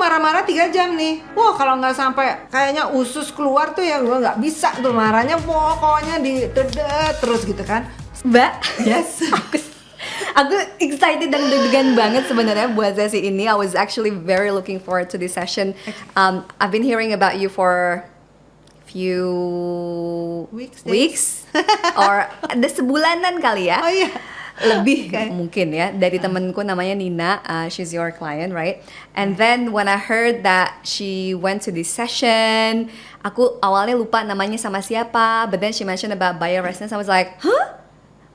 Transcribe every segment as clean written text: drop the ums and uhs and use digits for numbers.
marah-marah 3 jam nih. Wah kalau nggak sampai kayaknya usus keluar tuh ya gue nggak bisa tuh marahnya, pokoknya didedet terus gitu kan. Mbak, Yes. aku excited dan deg-degan banget sebenarnya buat sesi ini. I was actually very looking forward to this session. I've been hearing about you for few weeks or ada sebulanan kali ya. Oh iya. Lebih Okay. mungkin ya, dari temenku namanya Nina, she's your client, right? And then when I heard that she went to this session, aku awalnya lupa namanya sama siapa, but then she mentioned about bioresonance. I was like, huh?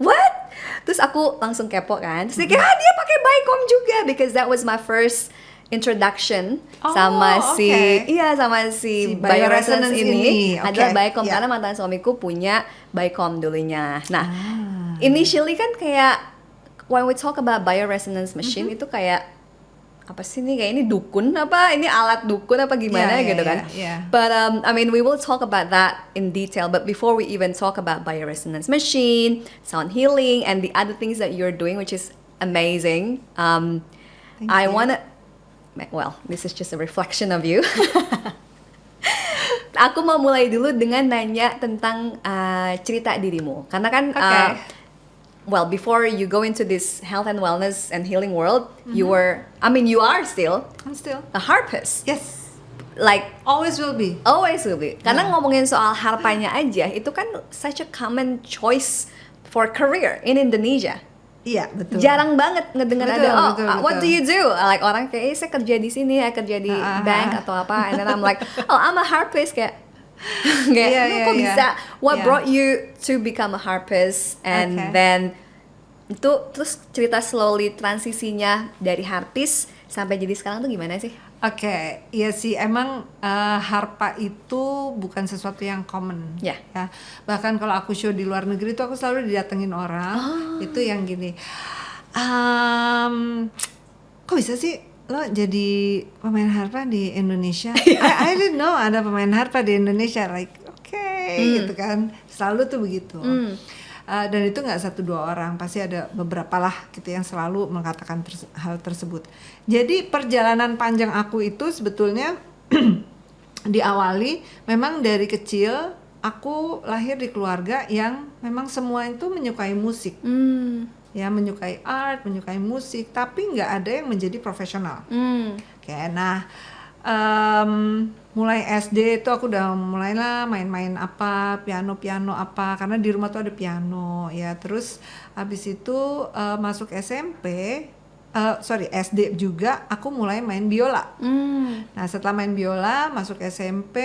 What? Terus aku langsung kepo kan, terus dia kayak, dia pakai Bicom juga, because that was my first introduction sama Si si bioresonance bioresonance ini. ini. Adalah Okay. Bicom, karena mantan suamiku punya Bicom dulunya. Nah, initially kan kayak when we talk about bioresonance machine itu kayak apa sih nih, kayak ini dukun apa, ini alat dukun apa gimana gitu kan. But I mean we will talk about that in detail, but before we even talk about bioresonance machine, sound healing and the other things that you're doing which is amazing, I wanna, well, this is just a reflection of you. Aku mau mulai dulu dengan nanya tentang cerita dirimu, karena kan well, before you go into this health and wellness and healing world, you were, I mean, you are still I'm still. a harpist. Yes. Like, Always will be. always will be. Karena ngomongin soal harpanya aja, itu kan such a common choice for career in Indonesia. Iya, betul. Jarang banget ngedengar Betul, ada, betul, what betul. do you do? Like orang kayak, saya kerja di sini, saya kerja di bank atau apa. And then I'm like, oh, I'm a harpist, kayak Iya, kok bisa? What Iya. brought you to become a harpist? And Okay. then itu terus cerita slowly transisinya dari harpist sampai jadi sekarang tuh gimana sih? Oke, iya sih emang harpa itu bukan sesuatu yang common. Ya. Bahkan kalau aku show di luar negeri itu aku selalu didatengin orang itu yang gini, kok bisa sih lo jadi pemain harpa di Indonesia? I didn't know ada pemain harpa di Indonesia, like gitu kan, selalu tuh begitu. Dan itu nggak 1-2 orang, pasti ada beberapa lah gitu yang selalu mengatakan hal tersebut. Jadi perjalanan panjang aku itu sebetulnya diawali memang dari kecil. Aku lahir di keluarga yang memang semua itu menyukai musik, ya menyukai art, menyukai musik, tapi nggak ada yang menjadi profesional. Kayak mulai SD itu aku udah mulailah main-main apa, piano apa, karena di rumah tuh ada piano ya. Terus habis itu masuk SMP, SD juga aku mulai main biola. Nah setelah main biola masuk SMP,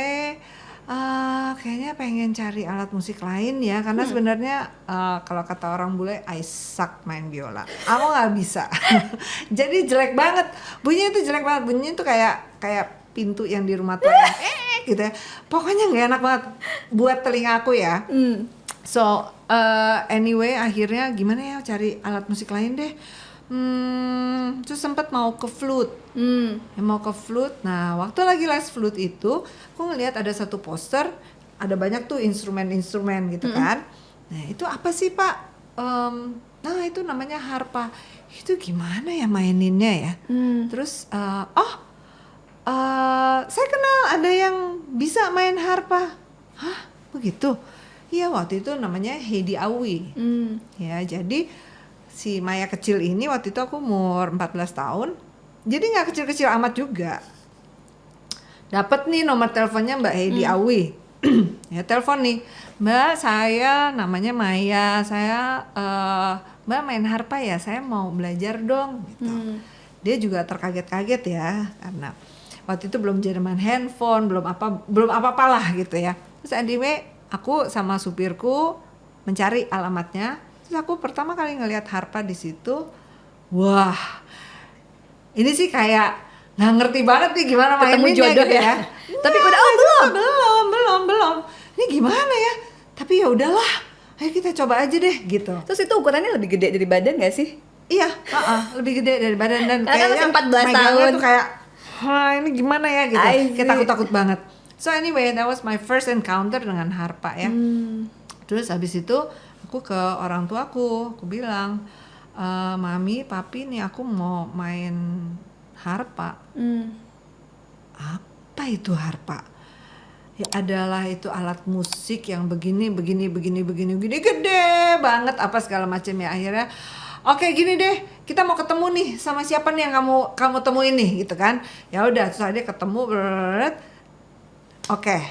kayaknya pengen cari alat musik lain ya, karena sebenarnya kalau kata orang bule I suck main biola, aku nggak bisa. Jadi jelek banget bunyinya, itu jelek banget bunyinya, itu kayak pintu yang di rumah tuh gitu ya, pokoknya nggak enak banget buat telinga aku ya. So anyway akhirnya gimana ya, cari alat musik lain deh. Terus sempat mau ke flute. Mau ke flute. Nah waktu lagi les flute itu aku ngelihat ada satu poster, ada banyak tuh instrumen-instrumen gitu kan. Nah itu apa sih Pak? Nah itu namanya harpa. Itu gimana ya maininnya ya? Terus saya kenal ada yang bisa main harpa. Hah begitu? Iya waktu itu namanya Heidi Awi. Ya jadi si Maya kecil ini waktu itu aku umur 14 tahun. Jadi gak kecil-kecil amat juga. Dapat nih nomor teleponnya Mbak Heidi Awi. Ya telepon nih, Mbak saya namanya Maya, saya Mbak main harpa ya, saya mau belajar dong gitu. Dia juga terkaget-kaget ya, karena waktu itu belum zaman handphone, belum apa-apalah gitu ya. Terus anyway aku sama supirku mencari alamatnya. Terus aku pertama kali ngelihat harpa di situ, wah, ini sih kayak nggak ngerti banget nih gimana mainnya jodoh gitu ya. Tapi udah belum. Ini gimana ya? Tapi ya udahlah, ayo kita coba aja deh gitu. Terus itu ukurannya lebih gede dari badan nggak sih? Iya, lebih gede dari badan, dan kayaknya kayaknya 14 tahun tuh kayak, wah ini gimana ya gitu. Kayak takut-takut banget. So anyway, that was my first encounter dengan harpa ya. Terus habis itu aku ke orang tuaku, aku bilang, Mami, Papi nih aku mau main harpa. apa itu harpa? Ya adalah itu alat musik yang begini gede banget apa segala macam ya. Akhirnya oke gini deh, kita mau ketemu nih sama siapa nih yang kamu temuin nih gitu kan. Ya udah, terus dia ketemu. Oke,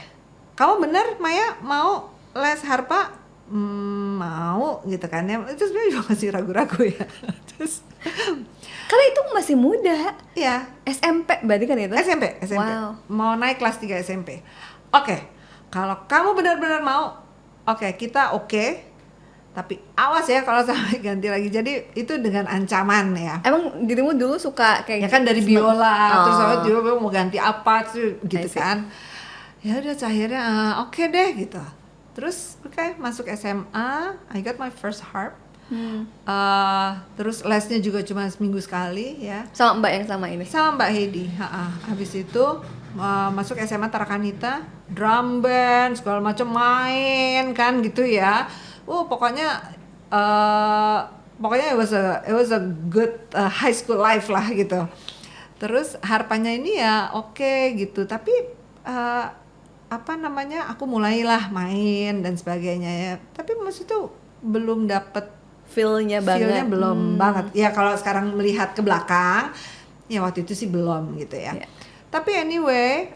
kamu bener Maya mau les harpa? Mau gitu kan ya. Itu sebenarnya juga masih ragu-ragu ya. Terus Karena itu masih muda. ya SMP berarti kan itu? SMP. Wow. Mau naik kelas 3 SMP. Oke, kalau kamu benar-benar mau, oke, kita oke. Tapi awas ya kalau sampai ganti lagi. Jadi itu dengan ancaman ya. Emang dirimu dulu suka kayak Ya kan dari biola, terus sama Oh. juga mau ganti apa terus gitu I see. kan. Ya udah akhirnya oke deh gitu. Terus oke, masuk SMA, I got my first harp. Terus lesnya juga cuma seminggu sekali ya. Sama mbak yang sama ini. Sama Mbak Heidi. Habis itu masuk SMA Tarakanita, drum band segala macam main kan gitu ya. Pokoknya it was a good high school life lah gitu. Terus harpanya ini ya oke gitu, tapi aku mulailah main dan sebagainya ya. Tapi maksud itu belum dapet Feel-nya banget. feel-nya belum banget. Ya kalau sekarang melihat ke belakang, ya waktu itu sih belum gitu ya. Yeah. Tapi anyway,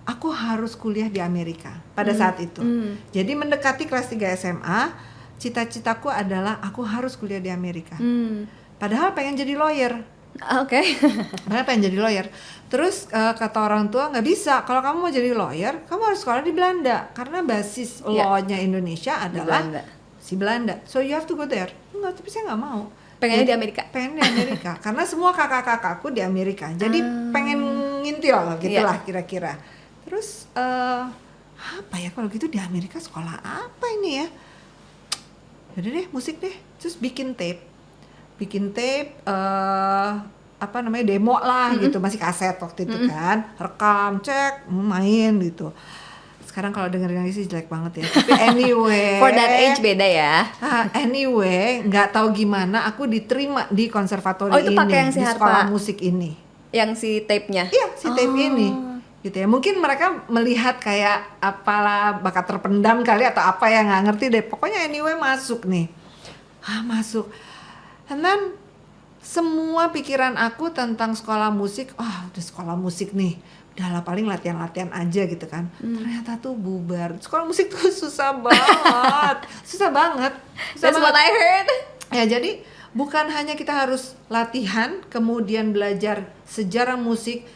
aku harus kuliah di Amerika pada saat itu. Jadi mendekati kelas 3 SMA, cita-citaku adalah aku harus kuliah di Amerika. Padahal pengen jadi lawyer. Oke. Padahal pengen jadi lawyer. Terus kata orang tua nggak bisa. Kalau kamu mau jadi lawyer, kamu harus sekolah di Belanda. Karena basis law-nya Indonesia adalah si Belanda. So you have to go there. Enggak, tapi saya nggak mau. Pengennya di Amerika. Pengen di Amerika. Karena semua kakak-kakakku di Amerika. Jadi pengen ngintil gitulah kira-kira. Terus apa ya kalau gitu di Amerika sekolah apa ini ya? Yaudah deh, musik deh. Terus bikin tape demo lah gitu, masih kaset waktu itu kan, rekam, cek, main gitu. Sekarang kalau dengerin lagi sih jelek banget ya, tapi anyway For that age beda ya. Anyway, nggak tahu gimana aku diterima di konservatori itu pakai yang si di harpa. sekolah musik ini. Yang si tape-nya. Iya, si tape ini gitu ya. Mungkin mereka melihat kayak apalah bakat terpendam kali atau apa ya, nggak ngerti deh. Pokoknya anyway masuk nih. Masuk. And then semua pikiran aku tentang sekolah musik, udah sekolah musik nih. Udahlah paling latihan-latihan aja gitu kan. Ternyata tuh bubar. Sekolah musik tuh susah banget. Susah banget. That's what I heard. Ya jadi bukan hanya kita harus latihan, kemudian belajar sejarah musik,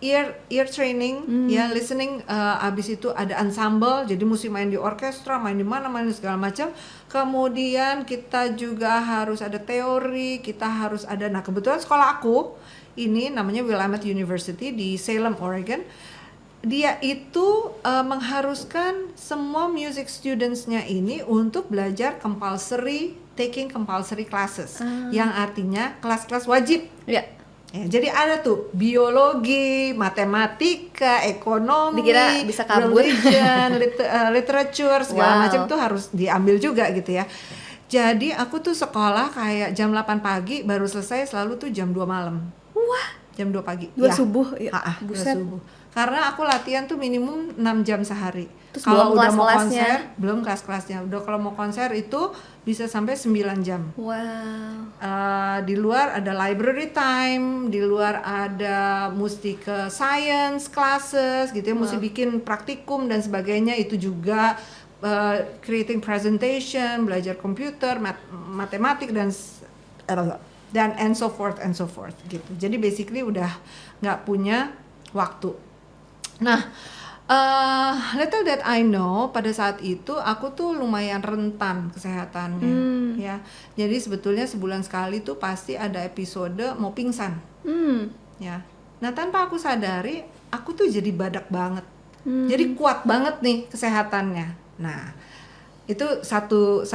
ear training, ya listening, abis itu ada ensemble, jadi mesti main di orkestra, main di mana, main di segala macam. Kemudian kita juga harus ada teori, kita harus ada. Nah kebetulan sekolah aku ini namanya Willamette University di Salem, Oregon. Dia itu mengharuskan semua music studentsnya ini untuk belajar taking compulsory classes, yang artinya kelas-kelas wajib. Ya. Ya, jadi ada tuh biologi, matematika, ekonomi, Dikira bisa kabur. religion, literature, segala macam tuh harus diambil juga gitu ya. Jadi aku tuh sekolah kayak jam 8 pagi baru selesai selalu tuh jam 2 malam. Wah, Jam 2 pagi. dua subuh. Ya. Dua Buset. subuh. Karena aku latihan tuh minimum 6 jam sehari. Terus Kalau belum udah mau kelas-kelasnya? konser, belum kelas-kelasnya. Udah kalau mau konser itu bisa sampai 9 jam. Wow. Di luar ada library time, di luar ada mesti ke science classes gitu ya, mesti bikin praktikum dan sebagainya. Itu juga creating presentation, belajar komputer, matematik dan and so forth gitu. Jadi basically udah nggak punya waktu. Nah, little that I know, pada saat itu aku tuh lumayan rentan kesehatannya, ya. Jadi sebetulnya sebulan sekali tuh pasti ada episode mau pingsan, ya. Nah tanpa aku sadari, aku tuh jadi badak banget, jadi kuat banget nih kesehatannya. Nah itu satu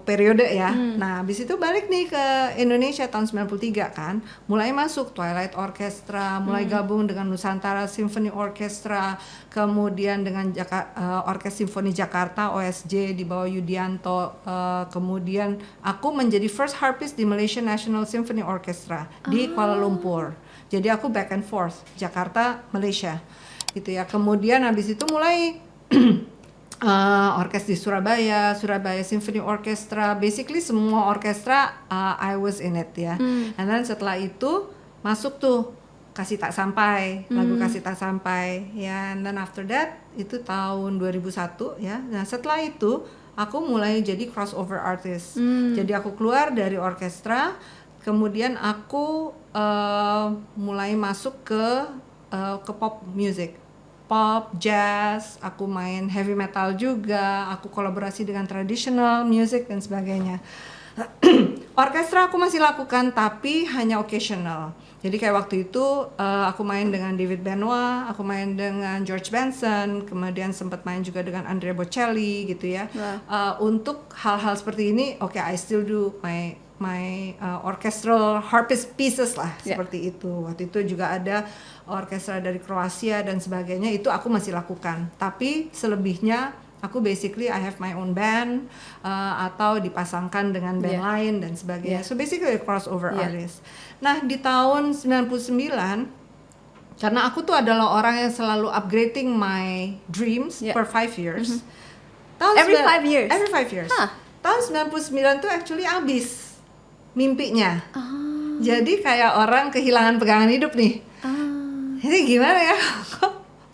periode ya. Nah habis itu balik nih ke Indonesia tahun 93 kan, mulai masuk Twilight Orchestra, mulai gabung dengan Nusantara Symphony Orchestra, kemudian dengan Orkes Simfoni Jakarta OSJ di bawah Yudianto, kemudian aku menjadi first harpist di Malaysia National Symphony Orchestra di Kuala Lumpur. Jadi aku back and forth, Jakarta, Malaysia, gitu ya. Kemudian habis itu mulai orkes di Surabaya, Surabaya Symphony Orchestra, basically semua orkestra I was in it ya. And then setelah itu masuk tuh Kasih Tak Sampai, lagu Kasih Tak Sampai ya. And then after that itu tahun 2001 ya. Nah setelah itu aku mulai jadi crossover artist. Jadi aku keluar dari orkestra, kemudian aku mulai masuk ke pop music. Pop, jazz, aku main heavy metal juga, aku kolaborasi dengan traditional music dan sebagainya. Orkestra aku masih lakukan tapi hanya occasional. Jadi kayak waktu itu aku main dengan David Benoit, aku main dengan George Benson, kemudian sempat main juga dengan Andrea Bocelli gitu ya. Untuk hal-hal seperti ini, okay, I still do my orchestral harpist pieces lah, seperti itu. Waktu itu juga ada orkestra dari Kroasia dan sebagainya, itu aku masih lakukan. Tapi selebihnya aku basically I have my own band atau dipasangkan dengan band lain dan sebagainya. So basically a crossover artist. Nah di tahun 99, karena aku tuh adalah orang yang selalu upgrading my dreams per 5 years. Every 5 years? Every 5 years. Tahun 99 tuh actually abis mimpinya. Jadi kayak orang kehilangan pegangan hidup nih. Ini gimana ya?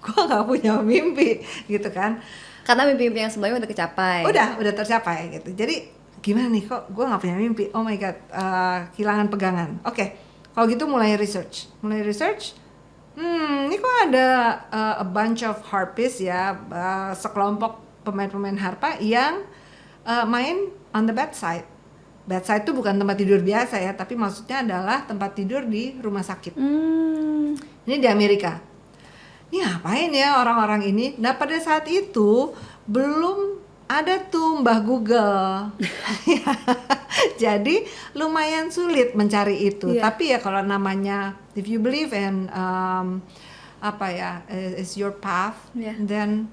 Gue nggak punya mimpi gitu kan? Karena mimpi-mimpi yang sebelumnya udah kecapai. Udah tercapai gitu. Jadi gimana nih kok gue nggak punya mimpi? Oh my god, kehilangan pegangan. Oke, kalau gitu mulai research. Ini kok ada a bunch of harpists ya, sekelompok pemain-pemain harpa yang main on the bedside. Bedside itu bukan tempat tidur biasa ya, tapi maksudnya adalah tempat tidur di rumah sakit. Ini di Amerika. Ini ngapain ya orang-orang ini? Nah pada saat itu belum ada tuh Mbah Google. Jadi lumayan sulit mencari itu. Tapi ya kalau namanya if you believe in is your path, then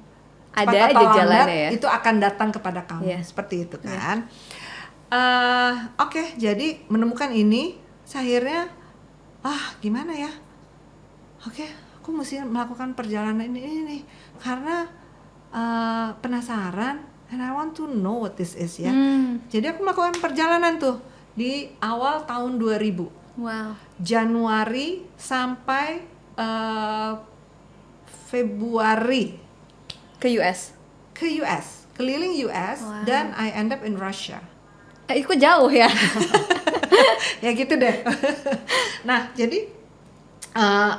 ada aja jalannya ya. Itu akan datang kepada kamu. Seperti itu kan. Oke, jadi menemukan ini, akhirnya gimana ya? Oke, aku mesti melakukan perjalanan ini nih karena penasaran and I want to know what this is ya. Jadi aku melakukan perjalanan tuh di awal tahun 2000. Wow. Januari sampai Februari ke US, keliling US. Dan I end up in Russia. Itu jauh ya. Ya gitu deh. Nah jadi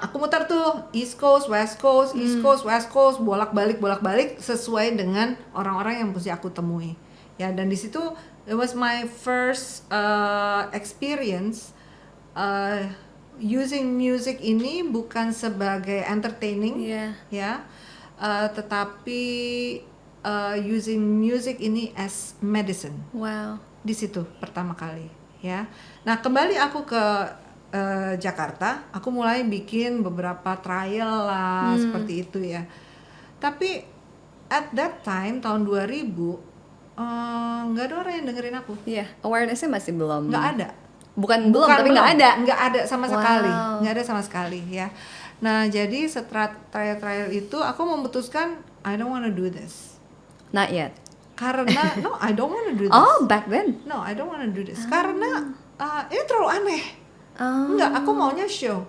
aku muter tuh East Coast, West Coast, East Coast, West Coast, bolak-balik sesuai dengan orang-orang yang mesti aku temui. Ya dan di situ it was my first experience using music ini bukan sebagai entertaining, ya, tetapi using music ini as medicine. Wow. Di situ pertama kali, ya. Nah kembali aku ke Jakarta, aku mulai bikin beberapa trial lah seperti itu ya. Tapi at that time tahun 2000 nggak ada orang yang dengerin aku. Iya, awarenessnya masih belum. Nggak ada. Bukan tapi nggak ada sama sekali, nggak ada sama sekali ya. Nah jadi setelah trial itu aku memutuskan I don't wanna do this. Not yet. Karena no, I don't wanna do this. Oh, back then. No, I don't wanna do this. Karena ini terlalu aneh. Enggak, aku maunya show.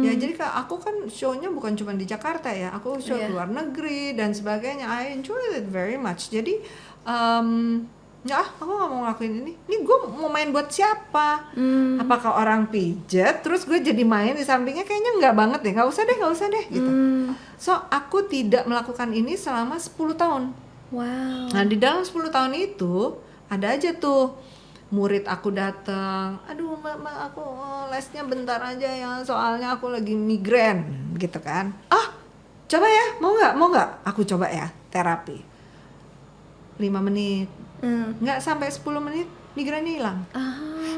Ya jadi aku kan show-nya bukan cuma di Jakarta ya, aku show ke luar negeri dan sebagainya. I enjoy it very much. Jadi aku nggak mau ngelakuin ini. Ini gue mau main buat siapa? Apakah orang pijet? Terus gue jadi main di sampingnya kayaknya nggak banget deh. Nggak usah deh gitu. So aku tidak melakukan ini selama 10 tahun. Wow. Nah di dalam 10 tahun itu ada aja tuh murid aku datang, aduh mbak aku lesnya bentar aja ya soalnya aku lagi migrain gitu kan. Coba ya, mau nggak aku coba ya terapi 5 menit, nggak sampai 10 menit migrainnya hilang.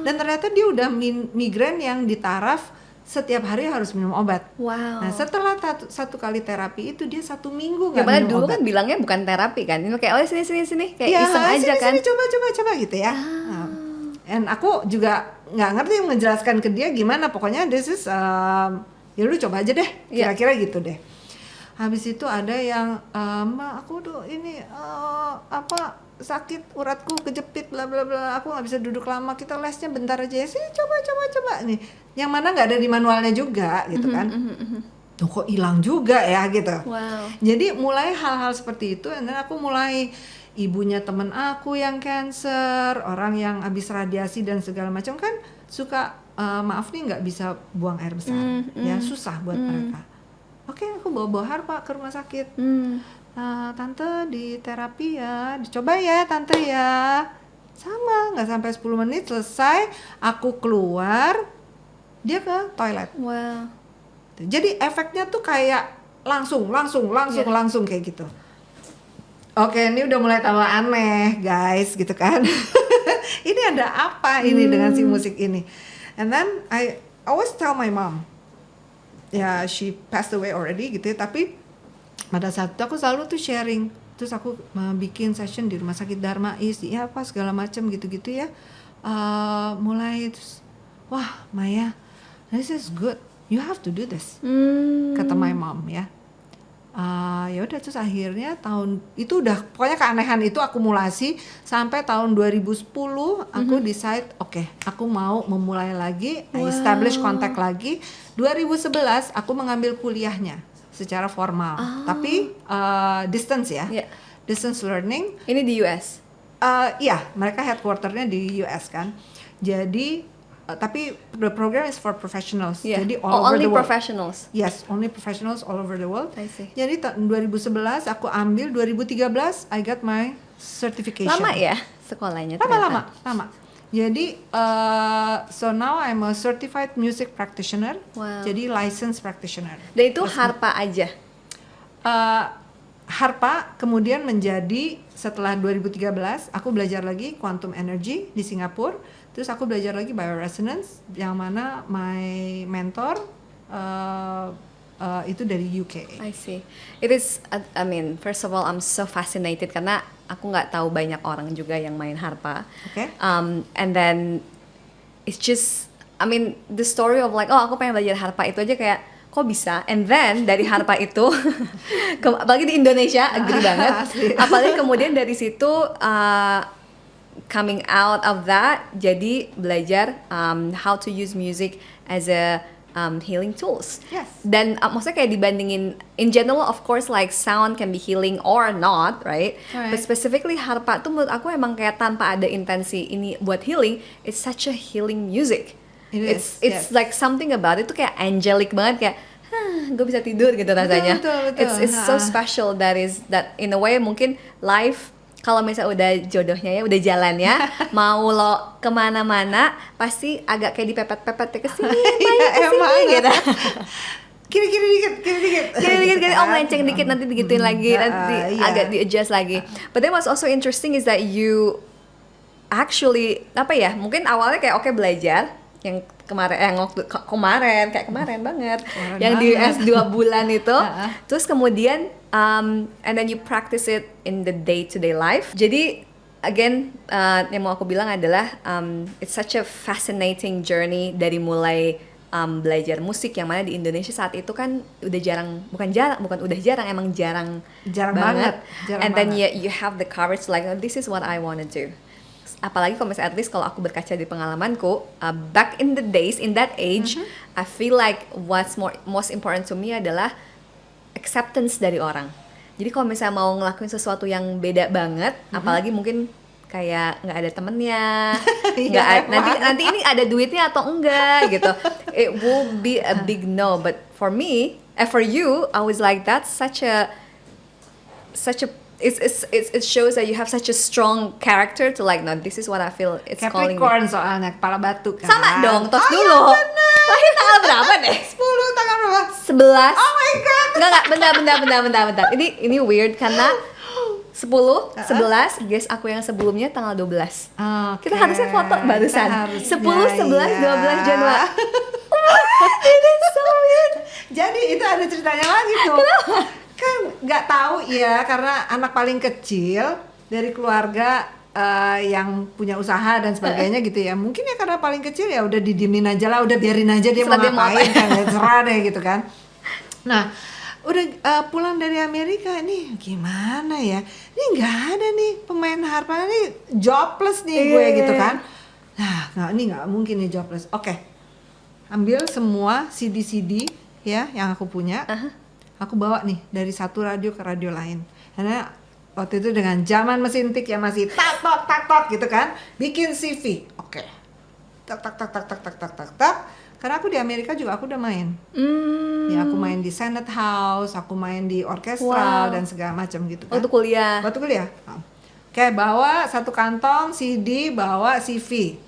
Dan ternyata dia udah migrain yang di taraf setiap hari harus minum obat. Wow. Nah setelah satu kali terapi itu dia 1 minggu nggak minum obat. Padahal dulu kan bilangnya bukan terapi kan, ini kayak sini kayak iseng aja kan. Sini, coba gitu ya. and aku juga nggak ngerti menjelaskan ke dia gimana, pokoknya this is ya lu coba aja deh, Iya. kira-kira gitu deh. Habis itu ada yang Ma, aku tuh ini sakit, uratku kejepit bla bla bla, aku nggak bisa duduk lama, kita lesnya bentar aja ya, sini coba nih, yang mana nggak ada di manualnya juga gitu kan. Tuh kok hilang juga ya gitu. Wow. Jadi mulai hal-hal seperti itu, dan aku mulai ibunya temen aku yang cancer, orang yang habis radiasi dan segala macam kan suka maaf nih nggak bisa buang air besar, ya susah buat mereka. Oke, aku bawa Harpa ke rumah sakit. Tante di terapi ya, dicoba ya tante ya. Sama, nggak sampai 10 menit selesai, aku keluar, dia ke toilet. Wow. Jadi efeknya tuh kayak langsung kayak gitu. Oke, ini udah mulai tambah aneh guys gitu kan. Ini ada apa ini dengan si musik ini? And then I always tell my mom, ya she passed away already gitu ya, tapi pada saat itu aku selalu tuh sharing. Terus aku bikin session di rumah sakit Darmais, ya apa segala macam gitu-gitu ya. Mulai terus, wah Maya, this is good, you have to do this, kata my mom ya. Ya udah, terus akhirnya tahun itu udah pokoknya keanehan itu akumulasi sampai tahun 2010 aku decide oke, aku mau memulai lagi, establish contact lagi. 2011 aku mengambil kuliahnya secara formal, tapi distance ya, distance learning. Ini di US? Iya, mereka headquarternya di US kan. Jadi tapi the program is for professionals. Jadi all over the world. Only professionals? Yes, only professionals all over the world. I see. Jadi 2011 aku ambil, 2013 I got my certification. Lama ya sekolahnya? Lama. Jadi so now I'm a certified music practitioner. Wow. Jadi licensed practitioner. Dan itu harpa aja? Harpa kemudian menjadi, setelah 2013 aku belajar lagi quantum energy di Singapura. Terus aku belajar lagi bioresonance, yang mana my mentor itu dari UK. I see. It is, I mean, first of all, I'm so fascinated karena aku nggak tahu banyak orang juga yang main harpa. Okay. And then it's just, I mean, the story of like, oh aku pengen belajar harpa itu aja kayak kok bisa. And then dari harpa itu, apalagi di Indonesia, agree banget. Apalagi kemudian dari situ coming out of that, jadi belajar how to use music as a healing tools. Yes. Dan maksudnya kayak dibandingin in general, of course like sound can be healing or not, right? But specifically harpa tuh menurut aku emang kayak tanpa ada intensi ini buat healing, it's such a healing music. It's like something about it tuh kayak angelic banget, kayak gue bisa tidur gitu rasanya. Betul. It's so special that in a way mungkin life, kalau misalnya udah jodohnya ya, udah jalannya, mau lo kemana-mana, pasti agak kayak dipepet-pepet ke sini, emang gitu. Kiri dikit. Oh melenceng dikit, nanti digituin lagi, nanti agak di-adjust lagi. But then what's also interesting is that you actually, apa ya, mungkin awalnya kayak oke belajar, yang kemarin banget, yang di US 2 bulan itu, terus kemudian and then you practice it in the day-to-day life. Jadi again, yang mau aku bilang adalah it's such a fascinating journey dari mulai belajar musik, yang mana di Indonesia saat itu kan udah jarang, emang jarang banget. And then you have the courage to like, oh, this is what I want to do. Apalagi kalau misalnya, at least kalau aku berkaca di pengalamanku, back in the days, in that age, I feel like what's most important to me adalah acceptance dari orang. Jadi kalau misalnya mau ngelakuin sesuatu yang beda banget, apalagi mungkin kayak nggak ada temennya, nanti ini ada duitnya atau enggak gitu, it will be a big no. But for me, for you, I was like, that's such a it shows that you have such a strong character to like, no, this is what I feel it's calling me. Capricorn soalnya, kepala batu kan. Sama dong, tos dulu. Lahir tanggal berapa deh? 10, tanggal berapa? 11. Oh my god. Bentar. Ini weird karena 10, 11, guys aku yang sebelumnya tanggal 12. Kita harusnya foto barusan. 10, 11, 12 Januari. It is so weird. Jadi itu ada ceritanya lagi tuh. Kenapa? Kan nggak tahu ya, karena anak paling kecil dari keluarga yang punya usaha dan sebagainya gitu ya. Mungkin ya karena paling kecil ya udah didiemin aja lah, udah biarin aja dia mau ngapain kan, ya serah deh gitu kan. Nah, udah pulang dari Amerika nih gimana ya? Ini nggak ada nih pemain harpa nih, jobless nih gue gitu kan. Nah, ini nggak mungkin nih jobless. Oke. Ambil semua CD-CD ya yang aku punya. Aku bawa nih dari satu radio ke radio lain. Karena waktu itu dengan zaman mesin tik yang masih tak tok gitu kan, bikin CV. Oke. Tak. Karena aku di Amerika juga aku udah main. Ya aku main di Senate House, aku main di orkestral dan segala macam gitu kan. Waktu kuliah. Oke, bawa satu kantong CD, bawa CV.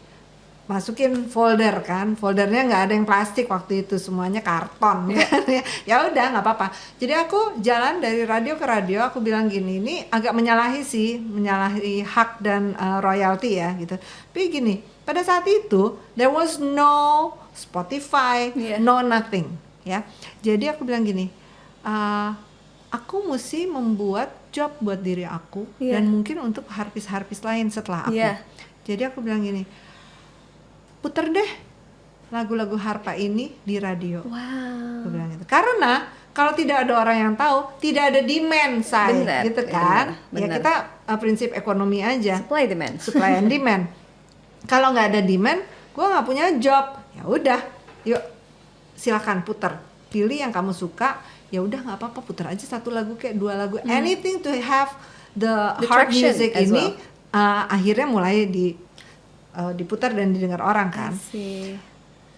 Masukin folder kan, foldernya nggak ada yang plastik waktu itu, semuanya karton kan. Ya udah nggak apa-apa. Jadi aku jalan dari radio ke radio, aku bilang gini, ini agak menyalahi hak dan royalti ya gitu. Tapi gini, pada saat itu there was no Spotify, no nothing ya. Jadi aku bilang gini, aku mesti membuat job buat diri aku dan mungkin untuk harpis lain setelah aku. Jadi aku bilang gini, puter deh lagu-lagu harpa ini di radio. Aku bilang gitu. Karena kalau tidak ada orang yang tahu, tidak ada demand gitu kan. Bener. Ya kita prinsip ekonomi aja. Supply and demand. Kalau nggak ada demand, gue nggak punya job. Ya udah, yuk silakan puter. Pilih yang kamu suka. Ya udah nggak apa-apa, puter aja satu lagu kayak 2 lagu. Anything to have the hard music ini akhirnya mulai diputar dan didengar orang kan.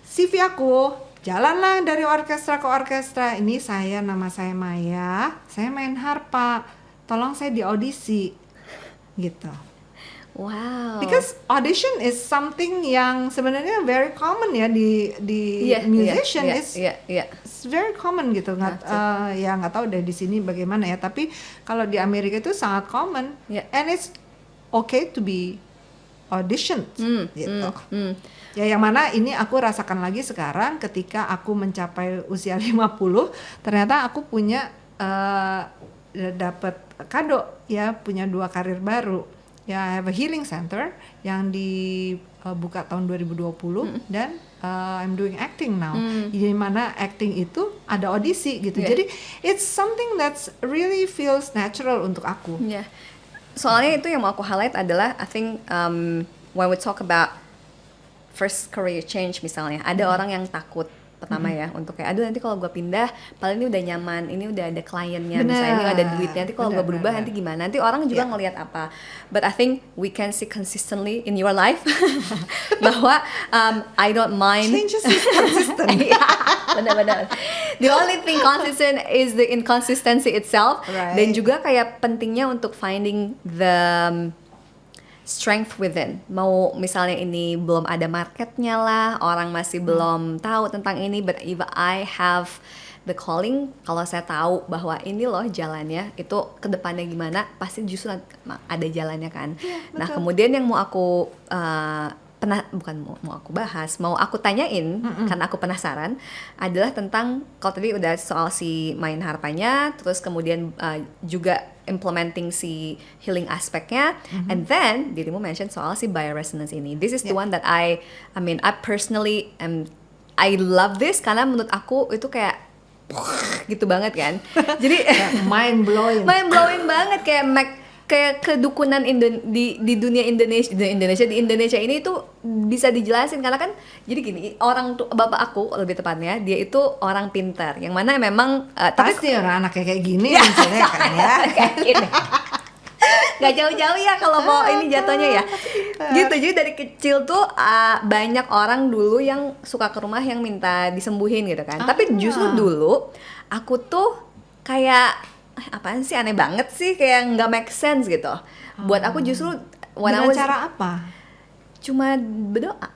CV aku jalanlah dari orkestra ke orkestra. Ini nama saya Maya, saya main harpa, tolong saya di audisi gitu. Because audition is something yang sebenarnya very common ya di musician. It's very common gitu. Ya nggak tahu deh di sini bagaimana ya, tapi kalau di Amerika itu sangat common. And it's okay to be audition gitu. Ya yang mana ini aku rasakan lagi sekarang ketika aku mencapai usia 50, ternyata aku punya dapat kado ya, punya 2 karir baru. Ya, I have a healing center yang dibuka tahun 2020 dan I'm doing acting now. Di mana acting itu ada audisi gitu. Jadi it's something that's really feels natural untuk aku. Soalnya itu yang mau aku highlight adalah I think when we talk about first career change misalnya, ada orang yang takut pertama ya untuk kayak aduh nanti kalau gue pindah paling ini udah nyaman, ini udah ada kliennya, misalnya ini ada duitnya, nanti kalau gue berubah nanti gimana, nanti orang juga ngelihat apa. But I think we can see consistently in your life bahwa I don't mind changes is consistent. Benar-benar. The only thing consistent is the inconsistency itself. Dan juga kayak pentingnya untuk finding the strength within. Mau misalnya ini belum ada marketnya lah, orang masih belum tahu tentang ini, but if I have the calling, kalau saya tahu bahwa ini loh jalannya, itu kedepannya gimana, pasti justru ada jalannya kan. Nah kemudian yang mau aku mau aku bahas, mau aku tanyain karena aku penasaran adalah tentang, kalau tadi udah soal si main harpanya, terus kemudian juga implementing si healing aspeknya, and then dirimu mention soal si bioresonance ini. This is the one that I personally I love this karena menurut aku itu kayak gitu banget kan. Jadi mind blowing banget, kayak kedukunan di dunia Indonesia ini itu bisa dijelasin karena kan jadi gini, orang bapak aku lebih tepatnya dia itu orang pintar yang mana memang pasti orang anaknya kayak gini misalnya kan ya kayak gini. Nggak jauh-jauh ya kalau mau ini jatuhnya ya gitu. Jadi dari kecil tuh banyak orang dulu yang suka ke rumah yang minta disembuhin gitu kan. Tapi justru dulu aku tuh kayak apaan sih, aneh banget sih, kayak nggak make sense gitu. Buat aku justru dengan cara apa? Cuma berdoa.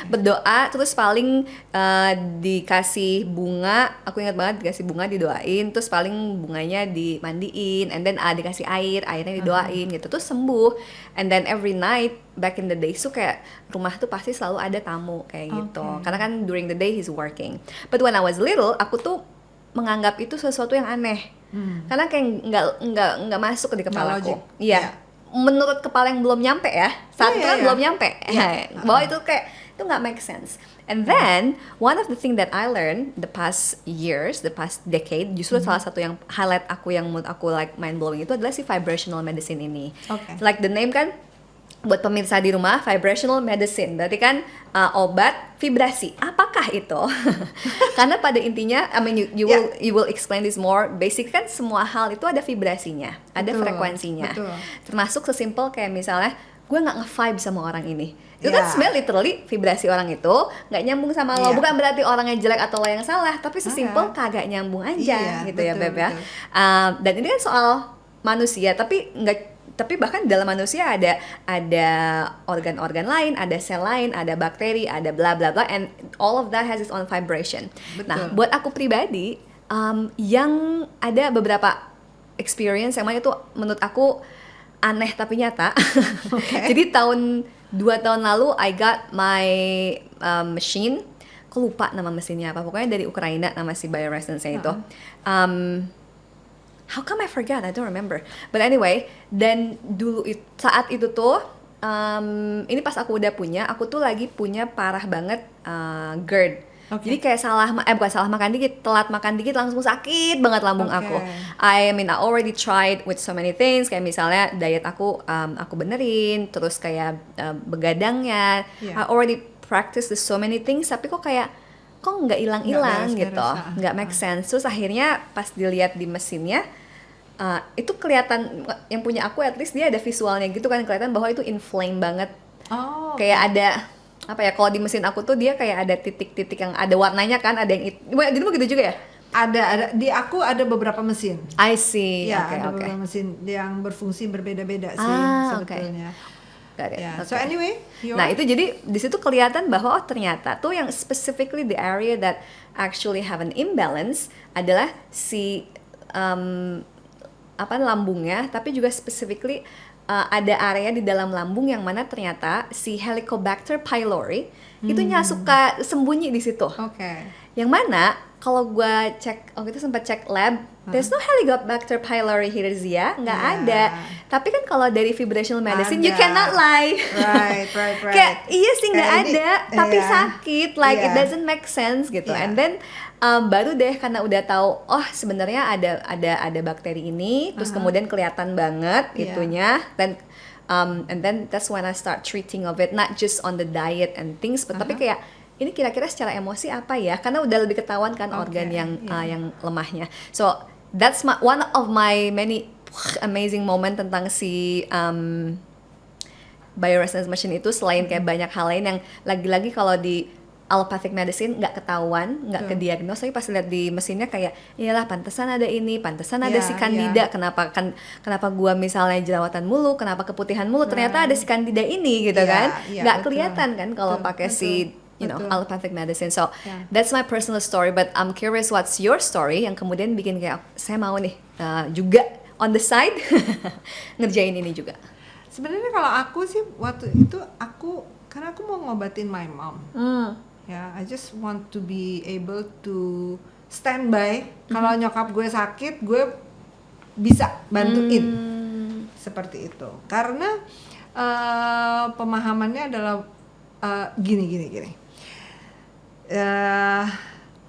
Berdoa terus paling dikasih bunga, aku ingat banget dikasih bunga didoain, terus paling bunganya dimandiin, and then dikasih airnya didoain gitu, terus sembuh. And then every night back in the day so kayak rumah tuh pasti selalu ada tamu kayak gitu, karena kan during the day he's working. But when I was little aku tuh menganggap itu sesuatu yang aneh, karena kayak nggak masuk di kepala aku. Iya. menurut kepala yang belum nyampe ya, saat itu kan belum nyampe, bahwa itu kayak itu nggak make sense. And then one of the thing that I learned the past years, the past decade, justru salah satu yang highlight aku yang menurut aku like mind blowing itu adalah si vibrational medicine ini. Like the name kan, buat pemirsa di rumah, vibrational medicine berarti kan obat vibrasi. Apakah itu? Karena pada intinya, I mean you will explain this more. Basic kan semua hal itu ada vibrasinya, ada frekuensinya. Termasuk sesimpel kayak misalnya gue nggak nge-vibe sama orang ini. Itu kan sebenarnya literally vibrasi orang itu nggak nyambung sama lo. Bukan berarti orangnya jelek atau lo yang salah, tapi sesimpel kagak nyambung aja gitu ya Beb ya. Dan ini kan soal manusia, tapi bahkan di dalam manusia ada organ-organ lain, ada sel lain, ada bakteri, ada bla bla bla, and all of that has its own vibration. Nah, buat aku pribadi, yang ada beberapa experience yang mana itu menurut aku aneh tapi nyata. Jadi 2 tahun lalu I got my machine, aku lupa nama mesinnya apa, pokoknya dari Ukraina nama si bioresonance-nya itu. How come I forgot? I don't remember. But anyway, dan dulu saat itu tuh, ini pas aku udah punya, aku tuh lagi punya parah banget GERD. Jadi kayak bukan salah makan dikit, telat makan dikit langsung sakit banget lambung aku. I already tried with so many things, kayak misalnya diet aku benerin, terus kayak begadangnya. I already practiced so many things, tapi kok nggak hilang-hilang gitu, nggak make sense. Terus akhirnya pas dilihat di mesinnya, itu kelihatan, yang punya aku at least dia ada visualnya gitu kan, kelihatan bahwa itu inflame banget. Kayak ada apa ya, kalau di mesin aku tuh dia kayak ada titik-titik yang ada warnanya kan, ada yang jadi begitu juga ya? Ada di aku ada beberapa mesin. I see. Ada beberapa mesin yang berfungsi berbeda-beda sih sebetulnya. So anyway, nah itu jadi di situ kelihatan bahwa ternyata tuh yang specifically the area that actually have an imbalance adalah si lambungnya, tapi juga specifically ada area di dalam lambung yang mana ternyata si Helicobacter pylori itu suka sembunyi di situ. Yang mana kalau gue cek, waktu itu sempat cek lab, there's no Helicobacter pylori hirsia, nggak ada. Tapi kan kalau dari vibrational medicine, you cannot lie. Right. Kayak iya sih nggak ada, tapi sakit, like it doesn't make sense gitu. And then baru deh karena udah tahu, oh sebenarnya ada bakteri ini, terus kemudian kelihatan banget itunya, dan and then that's when I start treating of it, not just on the diet and things, but tapi kayak ini kira-kira secara emosi apa ya? Karena udah lebih ketahuan kan organ yang lemahnya. So that's one of my many amazing moment tentang si bioresonance machine itu, selain kayak banyak hal lain yang lagi-lagi kalau di allopathic medicine nggak ketahuan, nggak kediagnos, tapi pas lihat di mesinnya kayak iyalah pantesan ada ini, pantesan ada si candida, kenapa gua misalnya jerawatan mulu, kenapa keputihan mulu, ternyata ada si candida ini gitu kan, nggak kelihatan kan kalau pakai si allopathic medicine. So that's my personal story, but I'm curious what's your story yang kemudian bikin kayak saya mau nih juga on the side ngerjain ini juga. Sebenarnya kalau aku sih waktu itu karena aku mau ngobatin my mom. I just want to be able to stand by. Kalau nyokap gue sakit, gue bisa bantuin. Seperti itu. Karena pemahamannya adalah gini.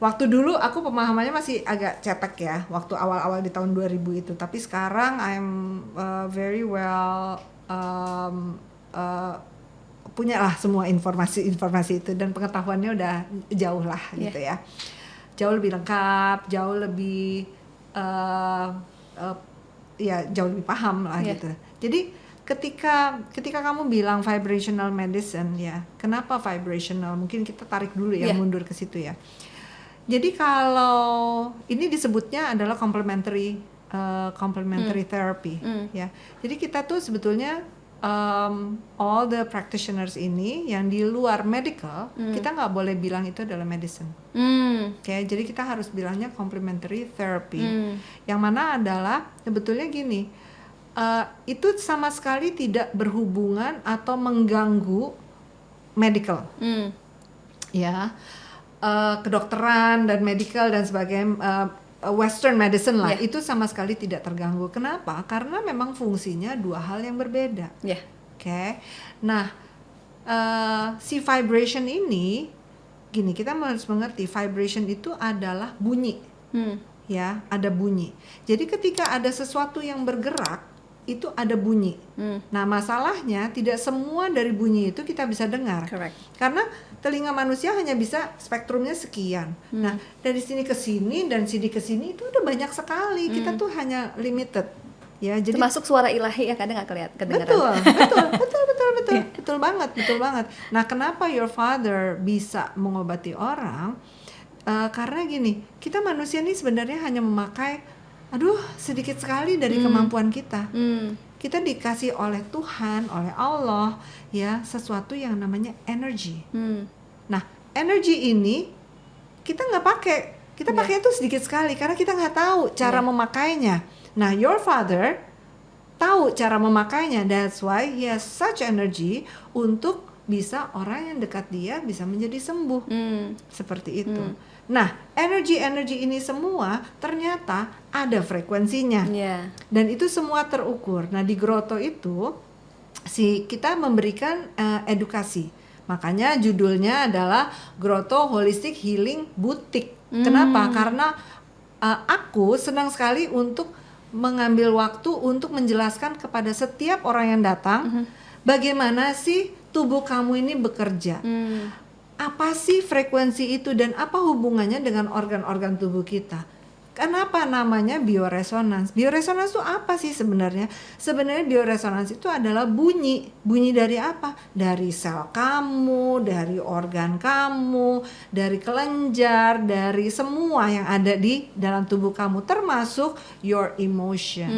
Waktu dulu aku pemahamannya masih agak cetek ya, waktu awal-awal di tahun 2000 itu. Tapi sekarang I'm very well punya lah semua informasi itu, dan pengetahuannya udah jauh lah gitu ya, jauh lebih lengkap, jauh lebih jauh lebih paham lah gitu. Jadi ketika kamu bilang vibrational medicine ya, kenapa vibrational? Mungkin kita tarik dulu ya, mundur ke situ ya. Jadi kalau ini disebutnya adalah complementary therapy ya. Jadi kita tuh sebetulnya all the practitioners ini yang di luar medical, kita nggak boleh bilang itu adalah medicine. Jadi kita harus bilangnya complementary therapy. Yang mana adalah sebetulnya gini, itu sama sekali tidak berhubungan atau mengganggu medical. Kedokteran dan medical dan sebagainya Western medicine lah, Yeah. itu sama sekali tidak terganggu. Kenapa? Karena memang fungsinya dua hal yang berbeda. Ya. Oke. Nah, si vibration ini, gini, kita harus mengerti vibration itu adalah bunyi, ya, ada bunyi. Jadi ketika ada sesuatu yang bergerak, itu ada bunyi. Nah, masalahnya tidak semua dari bunyi itu kita bisa dengar. Correct. Karena telinga manusia hanya bisa spektrumnya sekian. Nah, dari sini ke sini dan sini ke sini itu udah banyak sekali. Kita tuh hanya limited. Ya, jadi Termasuk suara ilahi ya kadang nggak kedengeran. betul banget. Nah, kenapa your father bisa mengobati orang? Karena gini, kita manusia ini sebenarnya hanya memakai, sedikit sekali dari kemampuan kita. Kita dikasih oleh Tuhan, oleh Allah, ya, sesuatu yang namanya energi. Nah, energi ini kita nggak pakai. Kita pakai itu sedikit sekali karena kita nggak tahu cara memakainya. Nah, your father tahu cara memakainya. That's why he has such energy untuk bisa orang yang dekat dia bisa menjadi sembuh. Seperti itu. Nah, energi ini semua ternyata ada frekuensinya. Yeah. Dan itu semua terukur. Nah, di Grotto itu kita memberikan edukasi. Makanya judulnya adalah Grotto Holistic Healing Boutique. Kenapa? Karena aku senang sekali untuk mengambil waktu untuk menjelaskan kepada setiap orang yang datang bagaimana sih tubuh kamu ini bekerja. Apa sih frekuensi itu dan apa hubungannya dengan organ-organ tubuh kita? Kenapa namanya bioresonans? Bioresonans itu apa sih sebenarnya? Sebenarnya bioresonans itu adalah bunyi. Bunyi dari apa? Dari sel kamu, dari organ kamu, dari kelenjar, dari semua yang ada di dalam tubuh kamu, termasuk your emotion,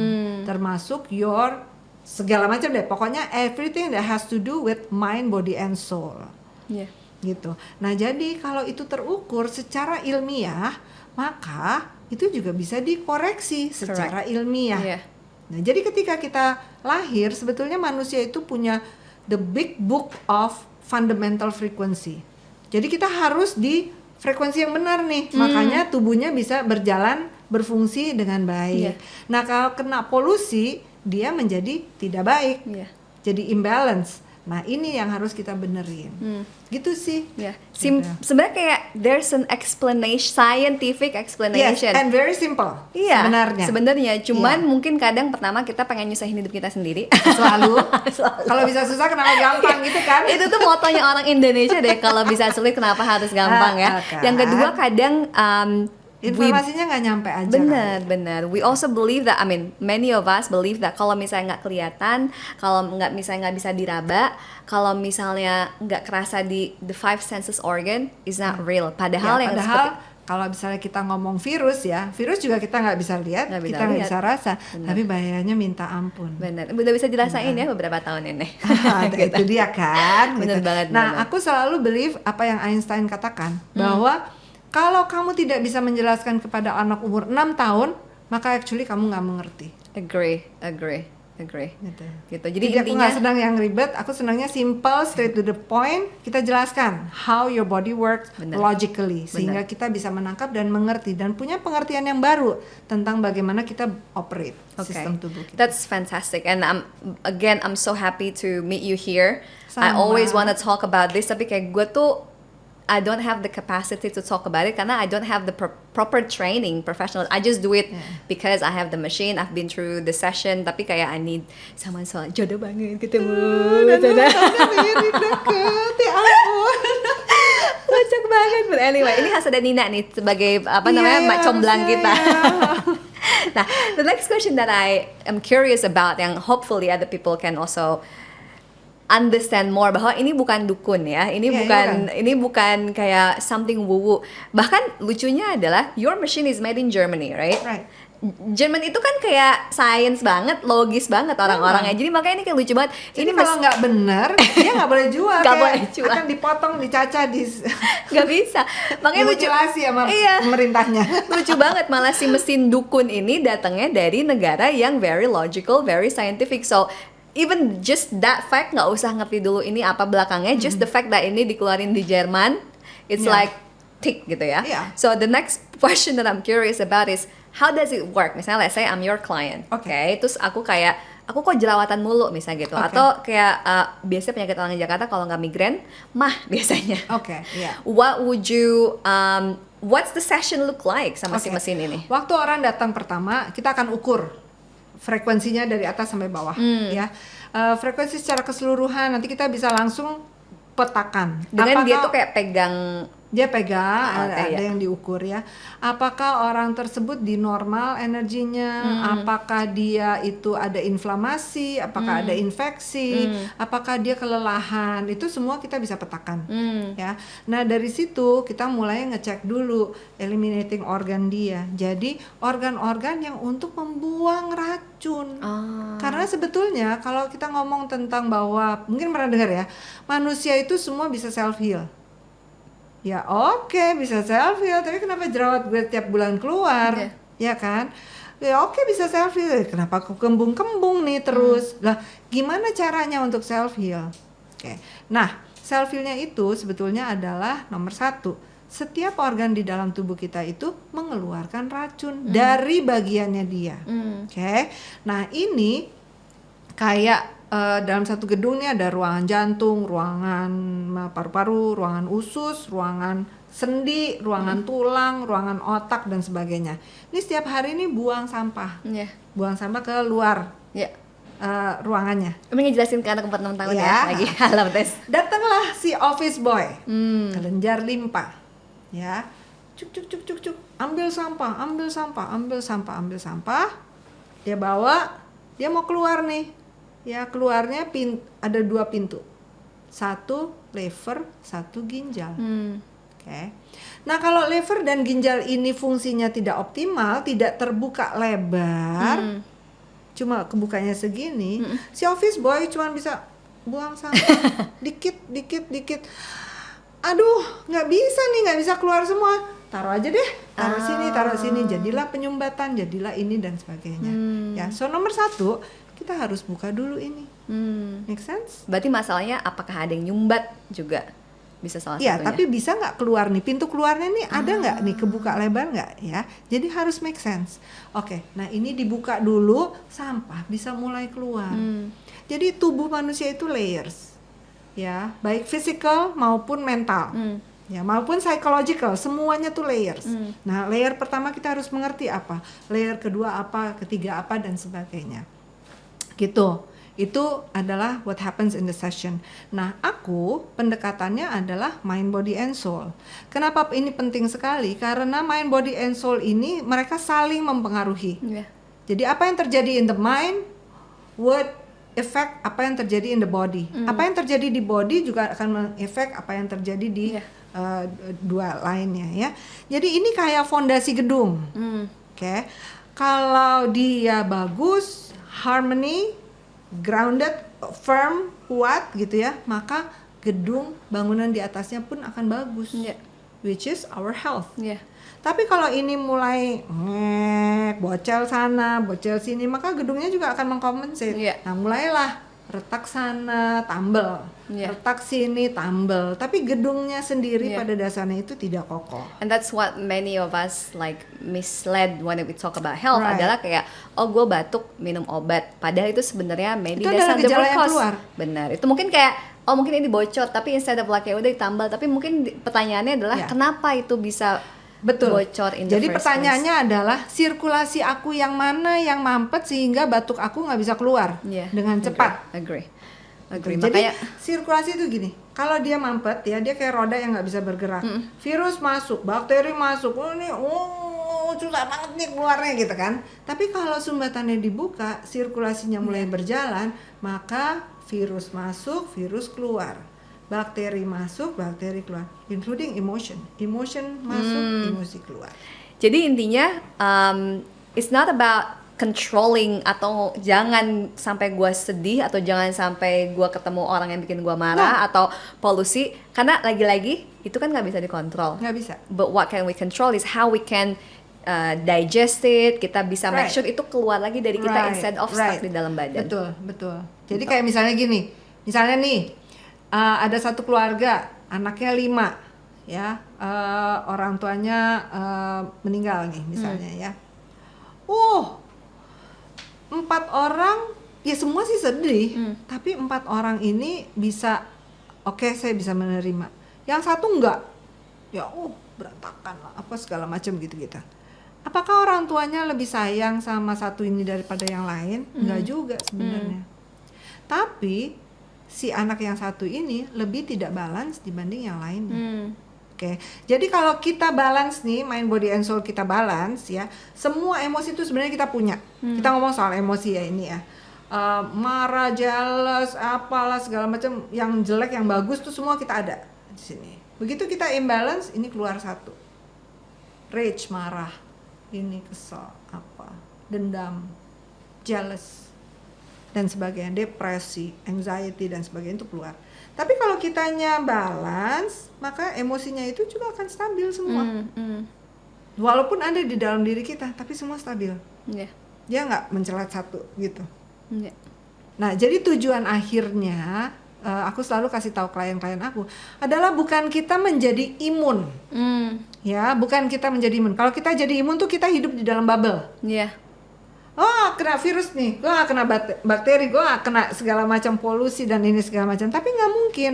termasuk your segala macam deh. Pokoknya everything that has to do with mind, body, and soul. Yeah. Gitu. Nah, jadi kalau itu terukur secara ilmiah, maka itu juga bisa dikoreksi secara ilmiah. Yeah. Nah, jadi ketika kita lahir, sebetulnya manusia itu punya the big book of fundamental frequency. Jadi kita harus di frekuensi yang benar nih, makanya tubuhnya bisa berjalan, berfungsi dengan baik. Nah, kalau kena polusi, dia menjadi tidak baik, jadi imbalance. Nah, ini yang harus kita benerin. Gitu sih. Yeah. Sebenarnya kayak there's an explanation, scientific explanation. Yes, and very simple. Iya, sebenarnya. Cuman mungkin kadang pertama kita pengen nyusahin hidup kita sendiri. Selalu. Kalau bisa susah kenapa gampang gitu kan? Itu tuh motonya orang Indonesia deh. Kalau bisa sulit kenapa harus gampang ya. Yang kedua kadang informasinya nggak nyampe aja. Bener. We also believe that, many of us believe that kalau misalnya nggak kelihatan, kalau misalnya nggak bisa diraba, kalau misalnya nggak kerasa di the five senses organ is not real. Padahal kalau misalnya kita ngomong virus juga kita nggak bisa lihat, kita nggak bisa rasa, tapi bahayanya minta ampun. Bener, udah bisa dirasain ya beberapa tahun ini. Itu dia kan. Bener banget. Nah, aku selalu believe apa yang Einstein katakan, bahwa kalau kamu tidak bisa menjelaskan kepada anak umur 6 tahun, maka actually kamu nggak mengerti. Agree. Gitu. Jadi aku nggak sedang yang ribet, aku senangnya simple, straight to the point. Kita jelaskan how your body works logically, sehingga kita bisa menangkap dan mengerti dan punya pengertian yang baru tentang bagaimana kita operate sistem tubuh kita. That's fantastic, and I'm so happy to meet you here. I always want to talk about this, tapi kayak gue tuh I don't have the capacity to talk about it karena I don't have the proper training, professional. I just do it because I have the machine. I've been through the session. Tapi kayak I need someone so jodoh banget ketemu. Deket, ya ampun. Kocak banget. But anyway, ini khas ada Nina nih sebagai mak comblang kita. Nah, the next question that I am curious about, yang hopefully other people can also understand more, bahwa ini bukan dukun ya, ini bukan kayak something woo-woo. Bahkan lucunya adalah your machine is made in Germany, right? Right. Jerman itu kan kayak science banget, logis banget orang-orangnya. Jadi makanya ini kayak lucu banget. Ini kalau nggak bener, dia nggak boleh jual. Nggak boleh jual. Akan dipotong, dicacah, nggak bisa. Makanya lucu sama pemerintahnya. Lucu banget, malah si mesin dukun ini datangnya dari negara yang very logical, very scientific. So even just that fact, nggak usah ngerti dulu ini apa belakangnya, just the fact that ini dikeluarin di Jerman, it's like tick gitu ya. Iya. So the next question that I'm curious about is how does it work? Misalnya let's say I'm your client, Oke. terus aku kok jerawatan mulu misalnya gitu, Oke. atau kayak biasanya penyakit orang di Jakarta kalau nggak migrain, mah biasanya. Oke, iya. What would you what's the session look like sama si Oke. mesin ini? Waktu orang datang pertama, kita akan ukur frekuensinya dari atas sampai bawah, ya. Frekuensi secara keseluruhan nanti kita bisa langsung petakan. Dengan dia Apakah- tuh kayak pegang. dia pegang, Oke, ada ya. yang diukur ya. Apakah orang tersebut di normal energinya? Apakah dia itu ada inflamasi? Apakah ada infeksi? Apakah dia kelelahan? Itu semua kita bisa petakan, ya. Nah dari situ kita mulai ngecek dulu eliminating organ dia. Jadi organ-organ yang untuk membuang racun. Karena sebetulnya kalau kita ngomong tentang bahwa mungkin pernah dengar ya, manusia itu semua bisa self heal. Ya oke, bisa self heal, tapi kenapa jerawat gue tiap bulan keluar? Iya. Ya kan? Ya oke, bisa self heal, kenapa aku kembung-kembung nih terus? Lah gimana caranya untuk self heal? Oke. Nah, self healnya itu sebetulnya adalah nomor 1. Setiap organ di dalam tubuh kita itu mengeluarkan racun dari bagiannya dia. Oke. Nah, ini kayak dalam satu gedung nih ada ruangan jantung, ruangan paru-paru, ruangan usus, ruangan sendi, ruangan tulang, ruangan otak dan sebagainya. Ini setiap hari ini buang sampah, buang sampah ke luar ruangannya. Ini ngejelasin ke anak 4-6 tahun Iya. ya lagi alam tes. Datanglah si office boy, kelenjar limpa, ya, cuk cuk cuk cuk cuk, ambil sampah, ambil sampah, ambil sampah, ambil sampah, dia bawa, dia mau keluar nih. Ya keluarnya ada 2 pintu, 1 lever, 1 ginjal. Oke. Nah kalau lever dan ginjal ini fungsinya tidak optimal, tidak terbuka lebar, cuma kebukanya segini, si office boy cuma bisa buang sampah dikit, dikit, dikit. Aduh, nggak bisa nih, nggak bisa keluar semua. Taruh aja deh, taruh sini, jadilah penyumbatan, jadilah ini dan sebagainya. Ya, so nomor 1 kita harus buka dulu ini. Make sense? Berarti masalahnya apakah ada yang nyumbat juga? Bisa salah Iya, satunya. tapi bisa nggak keluar nih, pintu keluarnya nih ada nggak nih, kebuka lebar nggak ya? Jadi harus make sense. Oke, nah ini dibuka dulu, sampah bisa mulai keluar. Jadi tubuh manusia itu layers, ya, baik physical maupun mental, ya, maupun psychological, semuanya tuh layers. Nah, layer pertama kita harus mengerti apa, layer kedua apa, ketiga apa dan sebagainya. Gitu. Itu adalah what happens in the session. Nah, aku pendekatannya adalah mind, body, and soul. Kenapa ini penting sekali? Karena mind, body, and soul ini mereka saling mempengaruhi. Jadi apa yang terjadi in the mind would affect apa yang terjadi in the body. Apa yang terjadi di body juga akan mengefek apa yang terjadi di dua lainnya ya. Jadi ini kayak fondasi gedung. Oke. Kalau dia bagus, harmony, grounded, firm, kuat gitu ya, maka gedung bangunan di atasnya pun akan bagus, which is our health. Tapi kalau ini mulai bocel sana, bocel sini, maka gedungnya juga akan mengkompensate. Nah mulailah retak sana, tambel, retak sini, tambel. Tapi gedungnya sendiri pada dasarnya itu tidak kokoh. And that's what many of us like misled when we talk about health, adalah kayak gue batuk minum obat, padahal itu sebenarnya maybe itu that's adalah not the gejala root yang cause. keluar. Benar, itu mungkin kayak mungkin ini bocor, tapi instead of like ya udah ditambal, tapi mungkin pertanyaannya adalah kenapa itu bisa bocor in the Jadi first pertanyaannya adalah sirkulasi aku yang mana yang mampet sehingga batuk aku nggak bisa keluar dengan cepat. Agree. Jadi Makanya sirkulasi itu gini, kalau dia mampet ya dia kayak roda yang nggak bisa bergerak. Virus masuk, bakteri masuk, ini susah banget nih keluarnya gitu kan. Tapi kalau sumbatannya dibuka, sirkulasinya mulai berjalan, maka virus masuk, virus keluar. Bakteri masuk, bakteri keluar, including emotion masuk, emosi keluar. Jadi intinya it's not about controlling atau jangan sampai gue sedih atau jangan sampai gue ketemu orang yang bikin gue marah atau polusi, karena lagi-lagi itu kan nggak bisa dikontrol. Nggak bisa. But what can we control is how we can digest it. Kita bisa make sure itu keluar lagi dari kita instead of stuck di dalam badan. Betul. Jadi kayak misalnya gini, misalnya nih ada satu keluarga anaknya 5, ya, orang tuanya meninggal nih misalnya ya. 4 orang ya semua sih sedih, tapi 4 orang ini bisa oke, saya bisa menerima. Yang satu enggak, ya berantakan lah, apa segala macam gitu-gitu. Apakah orang tuanya lebih sayang sama satu ini daripada yang lain? Enggak juga sebenarnya. Tapi si anak yang satu ini lebih tidak balance dibanding yang lainnya. Oke, jadi kalau kita balance nih, mind, body, and soul kita balance ya, semua emosi itu sebenarnya kita punya. Kita ngomong soal emosi ya ini ya. Marah, jealous, apalah segala macam, yang jelek, yang bagus tuh semua kita ada di sini. Begitu kita imbalance, ini keluar satu. Rage, marah, ini kesel, apa, dendam, jealous, dan sebagainya, depresi, anxiety dan sebagainya itu keluar. Tapi kalau kitanya balance, maka emosinya itu juga akan stabil semua. Walaupun ada di dalam diri kita, tapi semua stabil. Dia nggak mencelat satu gitu. Nah, jadi tujuan akhirnya aku selalu kasih tahu klien-klien aku adalah bukan kita menjadi imun, ya, bukan kita menjadi imun. Kalau kita jadi imun tuh kita hidup di dalam bubble. Kena virus nih, gue kena bakteri, gue kena segala macam polusi dan ini segala macam. Tapi nggak mungkin.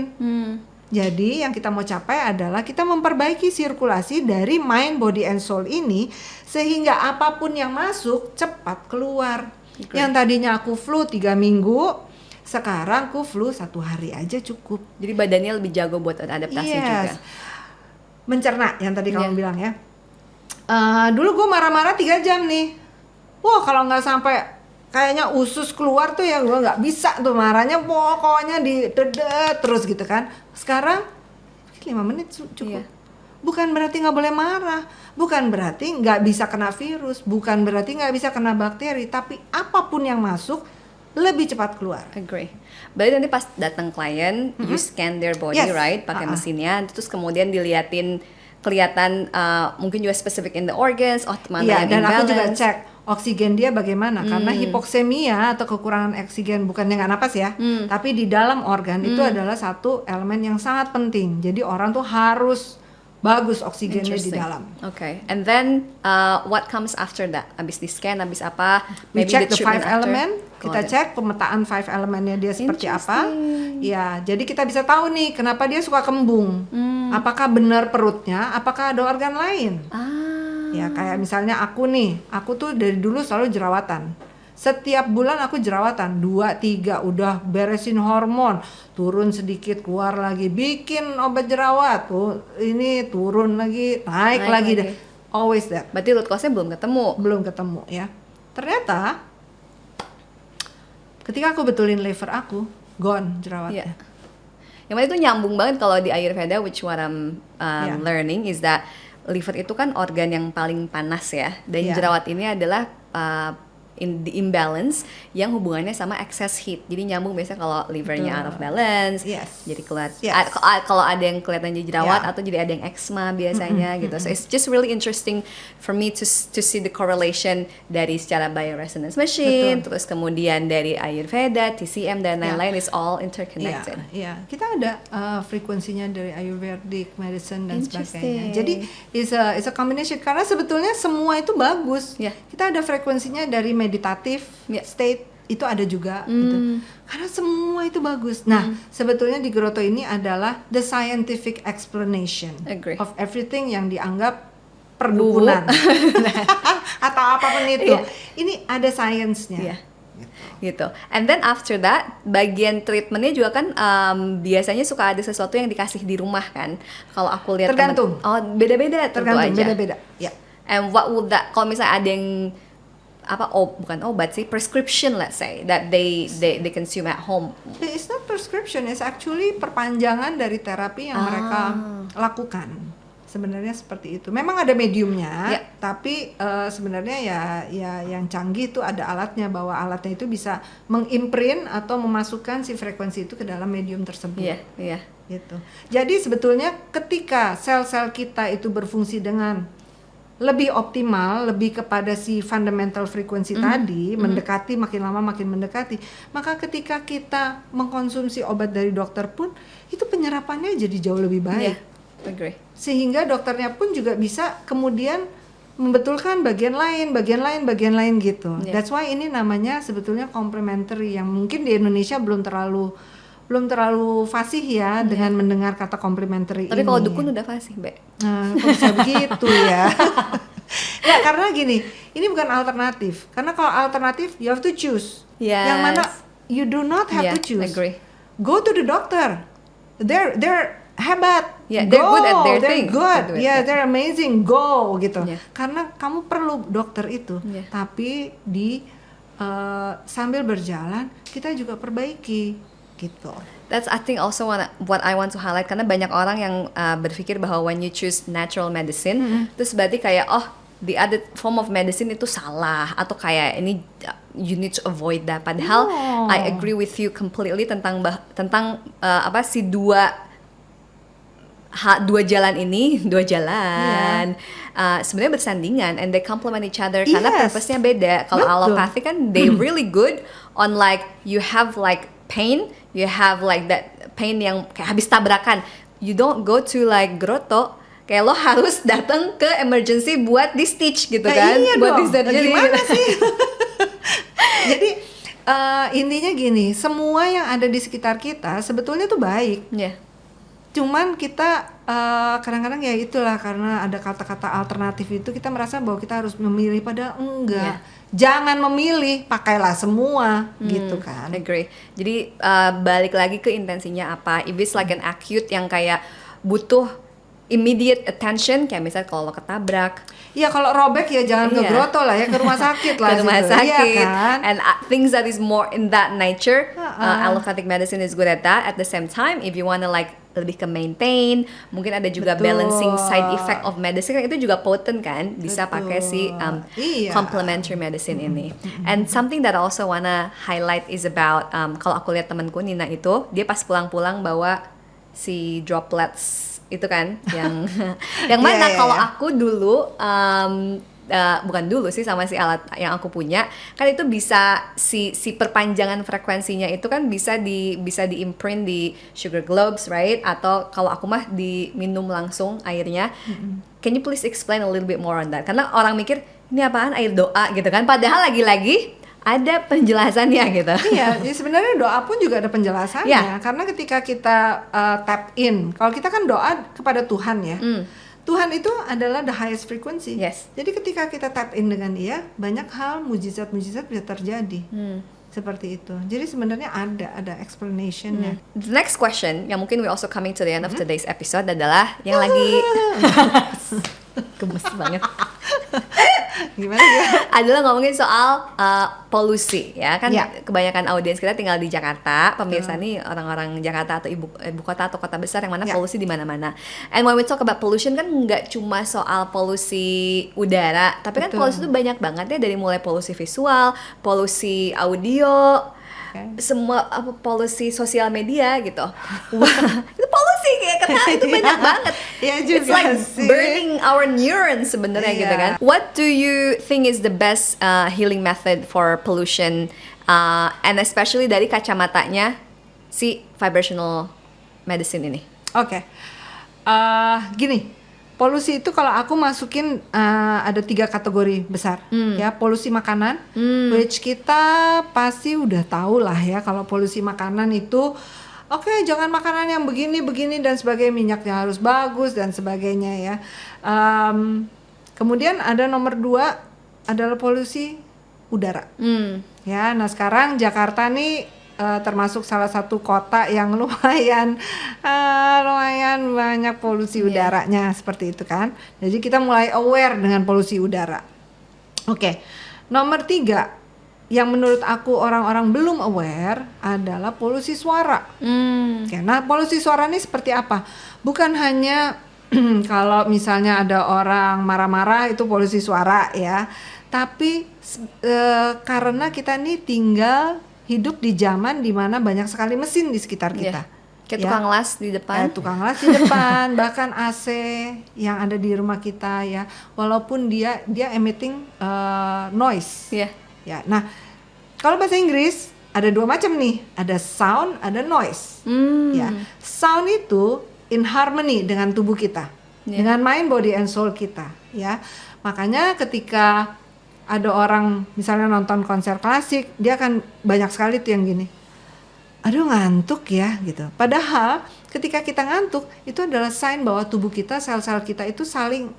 Jadi yang kita mau capai adalah kita memperbaiki sirkulasi dari mind, body, and soul ini sehingga apapun yang masuk cepat keluar. Yang tadinya aku flu 3 minggu, sekarang aku flu 1 hari aja cukup. Jadi badannya lebih jago buat adaptasi juga. Mencerna yang tadi kamu bilang ya. Dulu gue marah-marah 3 jam nih. Kalau nggak sampai kayaknya usus keluar tuh ya gue nggak bisa tuh marahnya, pokoknya didedet terus gitu kan. Sekarang 5 menit cukup. Bukan berarti nggak boleh marah, bukan berarti nggak bisa kena virus, bukan berarti nggak bisa kena bakteri, tapi apapun yang masuk lebih cepat keluar. Agree. Berarti nanti pas datang klien, you scan their body, right, pakai mesinnya, terus kemudian kelihatan mungkin juga specific in the organs, mana yang dan imbalance. Aku juga cek oksigen dia bagaimana, karena hipoksemia atau kekurangan oksigen, bukan yang nggak napas ya, tapi di dalam organ itu adalah satu elemen yang sangat penting. Jadi orang tuh harus bagus oksigennya di dalam. Okay, and then what comes after that? Abis di scan, abis apa? We check the 5 element. Kita cek pemetaan 5 elemennya dia seperti apa. Ya, jadi kita bisa tahu nih kenapa dia suka kembung. Apakah benar perutnya? Apakah ada organ lain? Ya, kayak misalnya aku tuh dari dulu selalu jerawatan. Setiap bulan aku jerawatan 2-3, udah beresin hormon, turun sedikit keluar lagi, bikin obat jerawat, ini turun lagi, naik lagi deh. Always that. Berarti root cause-nya belum ketemu ya. Ternyata ketika aku betulin liver aku, gone jerawatnya. Yang mana itu nyambung banget kalau di Ayurveda, which what I'm learning is that liver itu kan organ yang paling panas ya, dan jerawat ini adalah in the imbalance yang hubungannya sama excess heat. Jadi nyambung biasanya kalau livernya out of balance. Jadi kalau ada yang kelihatan jadi jerawat atau jadi ada yang eczema biasanya gitu. So it's just really interesting for me to see the correlation dari secara bioresonance machine, terus kemudian dari Ayurveda, TCM dan lain-lain is all interconnected. Kita ada frekuensinya dari Ayurvedic medicine dan sebagainya. Jadi it's a combination, karena sebetulnya semua itu bagus. Kita ada frekuensinya dari meditatif state, itu ada juga gitu. Karena semua itu bagus. Nah, sebetulnya di Grotto ini adalah the scientific explanation of everything yang dianggap perdukunan atau apapun itu. Ini ada science-nya. Gitu. And then after that, bagian treatmentnya juga kan biasanya suka ada sesuatu yang dikasih di rumah kan. Kalau aku lihat tergantung. Beda-beda tentu aja. Beda-beda. And what would that, kalau misalnya ada yang bukan obat sih, prescription let's say that they consume at home. It's not prescription, it's actually perpanjangan dari terapi yang mereka lakukan. Sebenarnya seperti itu. Memang ada mediumnya, tapi sebenarnya ya yang canggih itu ada alatnya, bahwa alatnya itu bisa mengimprint atau memasukkan si frekuensi itu ke dalam medium tersebut. Gitu. Jadi sebetulnya ketika sel-sel kita itu berfungsi dengan lebih optimal, lebih kepada si fundamental frequency tadi, mendekati, makin lama makin mendekati, maka ketika kita mengkonsumsi obat dari dokter pun itu penyerapannya jadi jauh lebih baik. Agree. Sehingga dokternya pun juga bisa kemudian membetulkan bagian lain gitu. Yeah. That's why ini namanya sebetulnya complementary, yang mungkin di Indonesia belum terlalu fasih ya dengan mendengar kata complementary Tapi ini. kalau dukun udah fasih, Mbak. Nah, kok bisa begitu ya? Ya, karena gini, ini bukan alternatif. Karena kalau alternatif, you have to choose. Yes. Yang mana you do not have to choose. Agree. Go to the doctor. They're hebat. Yeah, Go. they're good at their They're thing. good. They're Yeah, they're amazing. Go gitu. Yeah. Karena kamu perlu dokter itu. Yeah. Tapi sambil berjalan kita juga perbaiki gitu. That's I think also what I want to highlight, karena banyak orang yang berpikir bahwa when you choose natural medicine, terus berarti kayak the other form of medicine itu salah, atau kayak ini you need to avoid that. Padahal I agree with you completely tentang apa sih dua jalan ini, sebenarnya bersandingan and they complement each other karena purpose-nya beda. Kalau allopathy kan they really good on like you have like pain, you have like that pain yang kayak habis tabrakan. You don't go to like Grotto, kayak lo harus datang ke emergency buat di stitch gitu kan, iya buat dong. di surgery. Gimana sih? Jadi intinya gini, semua yang ada di sekitar kita sebetulnya tuh baik. Yeah. Cuman kita kadang-kadang ya itulah, karena ada kata-kata alternatif itu kita merasa bahwa kita harus memilih, padahal enggak. Jangan memilih, pakailah semua gitu kan. Agree. Jadi balik lagi ke intensinya apa. If it's like an acute yang kayak butuh immediate attention, kayak misalnya kalau lo ketabrak. Iya, kalau robek ya jangan ke Grotto lah ya, ke rumah sakit lah. Ke rumah gitu. sakit. Iya kan? And things that is more in that nature, allopathic medicine is good at that. At the same time, if you wanna like lebih ke maintain, mungkin ada juga balancing side effect of medicine, itu juga potent kan, bisa pakai si complementary medicine ini. And something that I also wanna highlight is about kalau aku lihat temanku Nina itu, dia pas pulang-pulang bawa si droplets itu kan, yang mana kalau aku dulu bukan dulu sih, sama si alat yang aku punya kan itu bisa si perpanjangan frekuensinya itu kan bisa di imprint di sugar globes, right? Atau kalau aku mah diminum langsung airnya. Can you please explain a little bit more on that? Karena orang mikir ini apaan, air doa gitu kan, padahal lagi-lagi ada penjelasannya gitu. Iya, ya sebenarnya doa pun juga ada penjelasannya. Karena ketika kita tap in, kalau kita kan doa kepada Tuhan ya. Tuhan itu adalah the highest frequency. Yes. Jadi ketika kita tap in dengan Dia, banyak hal mujizat-mujizat bisa terjadi. Seperti itu. Jadi sebenarnya ada explanation-nya. The next question yang mungkin we also coming to the end of today's episode adalah yang lagi gemes banget. Gimana ya? Adalah ngomongin soal polusi ya kan. Kebanyakan audiens kita tinggal di Jakarta, pemirsa nih orang-orang Jakarta atau ibu kota atau kota besar yang mana polusi di mana-mana. And when we talk about pollution kan nggak cuma soal polusi udara, tapi kan polusi itu banyak banget ya, dari mulai polusi visual, polusi audio, semua polusi sosial media gitu. Wah, itu polusi kayak karena itu banyak banget. Iya juga. It's like burning our neurons sebenarnya gitu kan. What do you think is the best healing method for pollution, and especially dari kacamatanya si vibrational medicine ini? Oke. Gini. Polusi itu kalau aku masukin ada 3 kategori besar ya. Polusi makanan, which kita pasti udah tahu lah ya, kalau polusi makanan itu jangan makanan yang begini dan sebagainya, minyaknya harus bagus dan sebagainya ya. Kemudian ada nomor 2 adalah polusi udara. Ya, nah sekarang Jakarta nih termasuk salah satu kota yang lumayan banyak polusi udaranya, seperti itu kan. Jadi kita mulai aware dengan polusi udara. Oke. Nomor 3 yang menurut aku orang-orang belum aware adalah polusi suara. Oke, nah polusi suara ini seperti apa? Bukan hanya kalau misalnya ada orang marah-marah itu polusi suara ya, tapi karena kita nih tinggal hidup di zaman dimana banyak sekali mesin di sekitar kita. Kayak tukang las di depan. Tukang las di depan, bahkan AC yang ada di rumah kita ya, walaupun dia emitting noise. Ya, nah kalau bahasa Inggris ada 2 macam nih, ada sound, ada noise. Ya, sound itu in harmony dengan tubuh kita, dengan mind, body, and soul kita, ya. Makanya ketika ada orang misalnya nonton konser klasik, dia akan banyak sekali tuh yang gini, aduh ngantuk ya gitu. Padahal ketika kita ngantuk itu adalah sign bahwa tubuh kita, sel-sel kita itu saling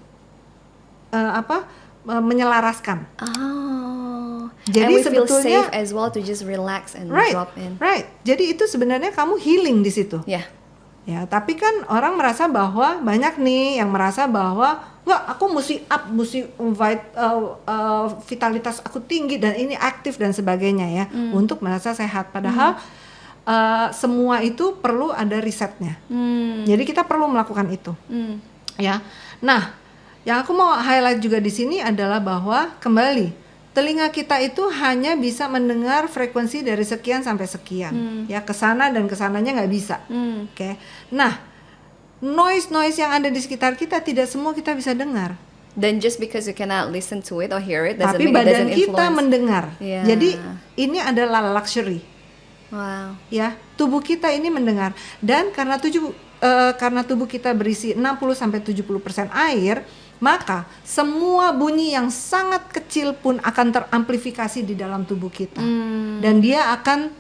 menyelaraskan. Oh. Jadi and we feel sebetulnya safe as well to just relax and drop in. Right. Jadi itu sebenarnya kamu healing di situ. Yeah. Ya, tapi kan orang merasa bahwa banyak nih yang merasa bahwa enggak, aku mesti up, mesti vitalitas aku tinggi dan ini aktif dan sebagainya ya untuk merasa sehat. Padahal semua itu perlu ada risetnya. Jadi kita perlu melakukan itu. Ya. Nah, yang aku mau highlight juga di sini adalah bahwa kembali telinga kita itu hanya bisa mendengar frekuensi dari sekian sampai sekian, ya kesana dan kesananya nggak bisa. Oke. Nah, noise yang ada di sekitar kita tidak semua kita bisa dengar. Then just because you cannot listen to it or hear it doesn't Tapi mean it badan doesn't kita influence. mendengar. Yeah. Jadi ini adalah luxury. Wow. Ya, tubuh kita ini mendengar dan karena tubuh kita berisi 60-70% air, maka semua bunyi yang sangat kecil pun akan teramplifikasi di dalam tubuh kita. Dan dia akan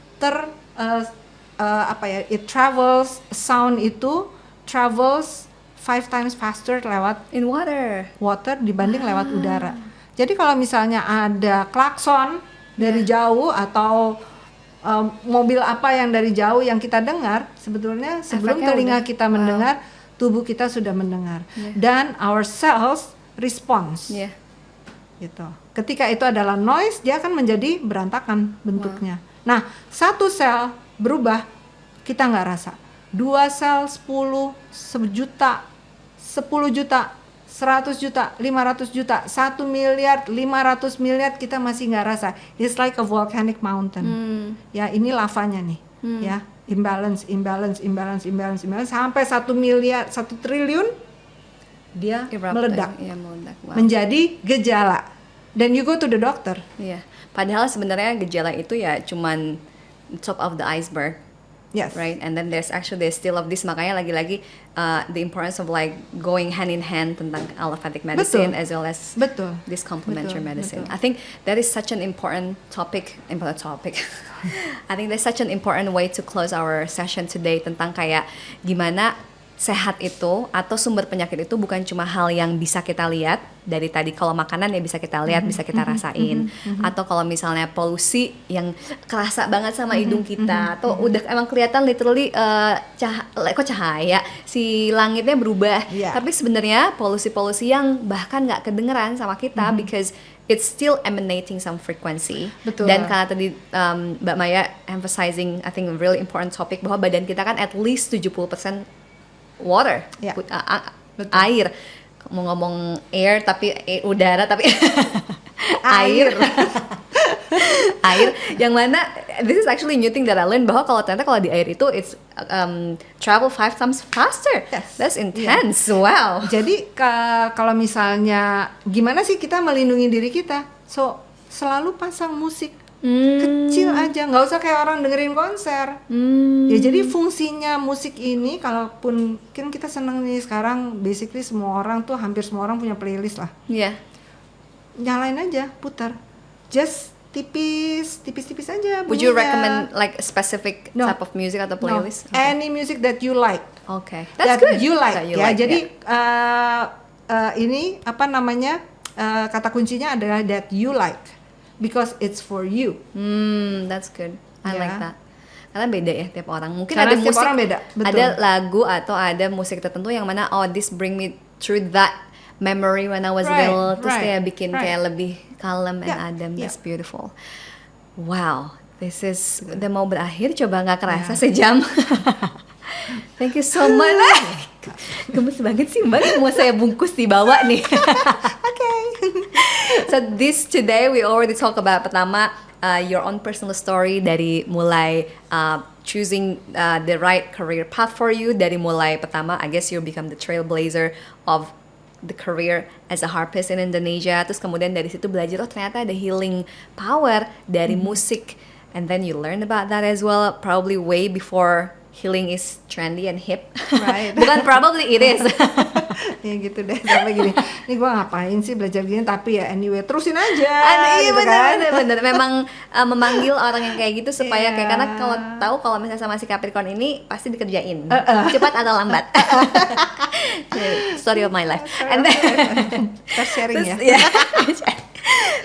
it travels, sound itu travels 5 times faster lewat In water dibanding lewat udara. Jadi kalau misalnya ada klakson dari jauh atau mobil apa yang dari jauh yang kita dengar, sebetulnya sebelum Efeknya telinga udah. kita mendengar, tubuh kita sudah mendengar. Dan our cells response. Yeah. Gitu. Ketika itu adalah noise, dia akan menjadi berantakan bentuknya. Nah, satu sel berubah, kita nggak rasa. 2 sel, 10, 1 juta, 10 juta, 100 juta, 500 juta, 1 miliar, 500 miliar kita masih nggak rasa. It's like a volcanic mountain. Ya, ini lavanya nih. Ya, imbalance sampai 1 miliar, 1 triliun dia meledak. Iya, meledak. Wow. Menjadi gejala. Then you go to the doctor. Iya. Padahal sebenarnya gejala itu ya cuman top of the iceberg. Yes. Right, and then there's still of this, makanya lagi-lagi the importance of like going hand in hand tentang allopathic medicine as well as this complementary medicine. I think that is such an important topic. I think that's such an important way to close our session today tentang kayak gimana sehat itu atau sumber penyakit itu bukan cuma hal yang bisa kita lihat dari tadi. Kalau makanan ya bisa kita lihat, bisa kita rasain, atau kalau misalnya polusi yang kerasa banget sama hidung kita, atau udah emang kelihatan literally cahaya si langitnya berubah, tapi sebenarnya polusi-polusi yang bahkan nggak kedengeran sama kita because it's still emanating some frequency. Betul. Dan karena tadi Mbak Maya emphasizing I think a really important topic bahwa badan kita kan at least 70% water, air. Mau ngomong air tapi udara tapi air. Air yang mana this is actually new thing that I learned bahwa ternyata kalau di air itu it's travel 5 times faster. Yes. That's intense. Wow. Jadi kalau misalnya gimana sih kita melindungi diri kita? So selalu pasang musik kecil aja, nggak usah kayak orang dengerin konser. Ya jadi fungsinya musik ini, kalaupun kan kita seneng nih sekarang, basically hampir semua orang punya playlist lah. Iya. Nyalain aja, putar, just tipis aja bunyinya. Would you recommend like a specific type of music atau playlist? No. Any music that you like. Okay. That's good. You like. That you Ya like, jadi ini apa namanya, kata kuncinya adalah that you like. Because it's for you. That's good. I like that. Karena beda ya tiap orang. Mungkin Karena ada musik, orang beda. Betul. ada lagu atau ada musik tertentu yang mana this bring me through that memory when I was little. Terus kayak bikin kayak lebih kalem and adem. That's beautiful. Wow, this is udah mau berakhir. Coba nggak kerasa sejam. Thank you so much. Gemes banget sih Mbak, mau saya bungkus dibawa nih. Okay. So today we already talk about pertama your own personal story dari mulai choosing the right career path for you, dari mulai pertama I guess you become the trailblazer of the career as a harpist in Indonesia, terus kemudian dari situ belajar ternyata ada healing power dari musik, and then you learn about that as well probably way before healing is trendy and hip. Right. Bukan probably it is. Ya gitu deh, sampai gini. Ini gua ngapain sih belajar gini, tapi ya anyway terusin aja. Iya gitu kan. bener. Memang memanggil orang yang kayak gitu supaya Iya. kayak, karena kalau tahu kalau misalnya sama si Capricorn ini pasti dikerjain. Cepat atau lambat. Story of my life. And then, Kita sharing terus, ya.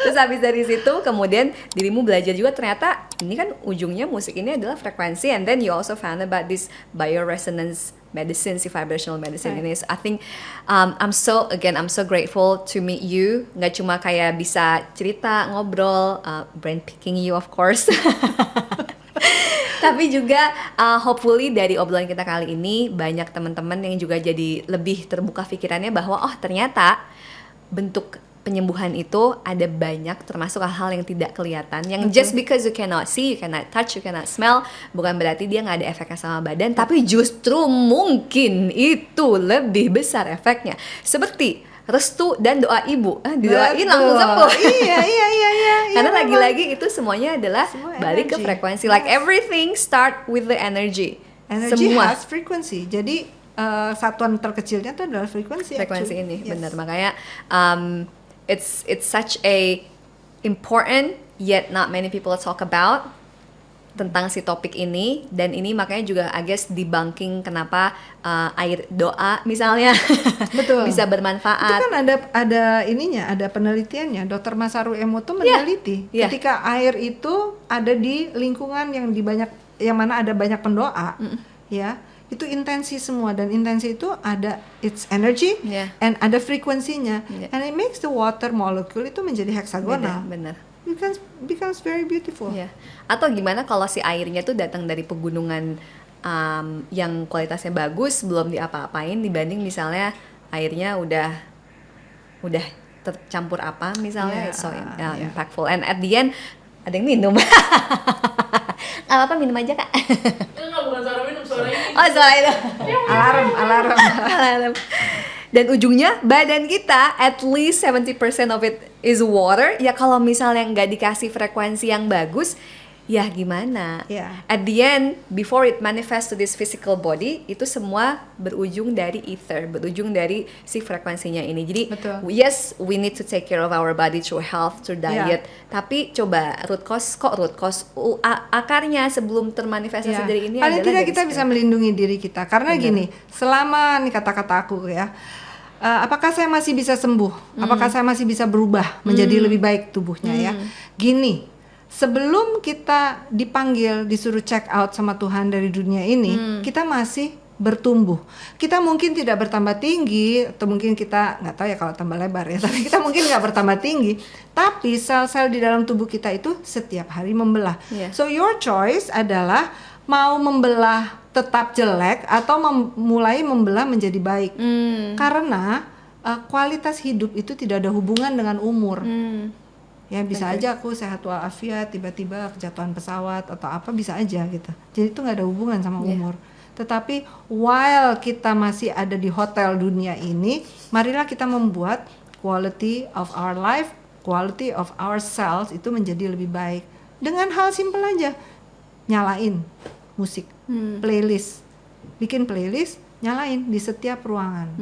terus habis dari situ kemudian dirimu belajar juga ternyata ini kan ujungnya musik ini adalah frekuensi, and then you also found about this bioresonance medicine, si vibrational medicine ini. So I think I'm so grateful to meet you. Nggak cuma kayak bisa cerita, ngobrol, brain picking you of course. Tapi juga hopefully dari obrolan kita kali ini banyak teman-teman yang juga jadi lebih terbuka pikirannya bahwa oh ternyata bentuk penyembuhan itu ada banyak, termasuk hal-hal yang tidak kelihatan, yang just because you cannot see, you cannot touch, you cannot smell, bukan berarti dia nggak ada efeknya sama badan, tapi justru mungkin itu lebih besar efeknya, seperti restu dan doa ibu, didoain langsung sembuh. Iya. Karena memang. lagi-lagi itu semuanya adalah Semua balik ke energy. frekuensi, like everything start with the energy. Energy Semua has frequency. Jadi satuan terkecilnya itu adalah frekuensi. frekuensi actually. ini, Yes. benar. Makanya it's such a important yet not many people talk about tentang si topik ini, dan ini makanya juga I guess debunking kenapa air doa misalnya Betul. bisa Itu bermanfaat. kan ada ininya, ada penelitiannya. Dr. Masaru Emoto meneliti Iya. ketika air itu ada di lingkungan yang yang mana ada banyak pendoa, ya. Itu intensi semua, dan intensi itu ada its energy Yeah. and ada frekuensinya, Yeah. and it makes the water molecule itu menjadi heksagonal. Benar. Becomes very beautiful. Ya. Atau gimana kalau si airnya tuh datang dari pegunungan yang kualitasnya bagus, belum diapa-apain, dibanding misalnya airnya udah tercampur apa misalnya, Yeah, it's so yeah. impactful. And at the end ada yang minum. Gak apa-apa, minum aja kak. Enggak, bukan suara minum, suara ini. Oh soal itu. Alarm. Dan ujungnya badan kita at least 70% of it is water. Ya kalau misalnya nggak dikasih frekuensi yang bagus, ya gimana? Yeah. At the end, before it manifests to this physical body, itu semua berujung dari ether, berujung dari si frekuensinya ini. Jadi Betul. yes, we need to take care of our body through health, through diet. Tapi coba root cause akarnya sebelum termanifestasi Ya, dari ini paling adalah tidak dari kita bisa melindungi diri kita, karena gini, selama nih kata-kata aku ya, apakah saya masih bisa sembuh? Apakah saya masih bisa berubah menjadi lebih baik tubuhnya ya? Gini, sebelum kita dipanggil, disuruh check out sama Tuhan dari dunia ini, kita masih bertumbuh. Kita mungkin tidak bertambah tinggi, atau mungkin kita nggak tahu ya kalau tambah lebar ya, tapi kita mungkin nggak bertambah tinggi. Tapi sel-sel di dalam tubuh kita itu setiap hari membelah. Yeah. So your choice adalah mau membelah tetap jelek atau mulai membelah menjadi baik. Karena kualitas hidup itu tidak ada hubungan dengan umur. Ya bisa aja aku sehat walafiat, tiba-tiba kejatuhan pesawat atau apa bisa aja gitu. Jadi itu nggak ada hubungan sama umur. Tetapi while kita masih ada di hotel dunia ini, marilah kita membuat quality of our life, quality of ourselves itu menjadi lebih baik. Dengan hal simpel aja, nyalain musik, playlist, bikin playlist, nyalain di setiap ruangan.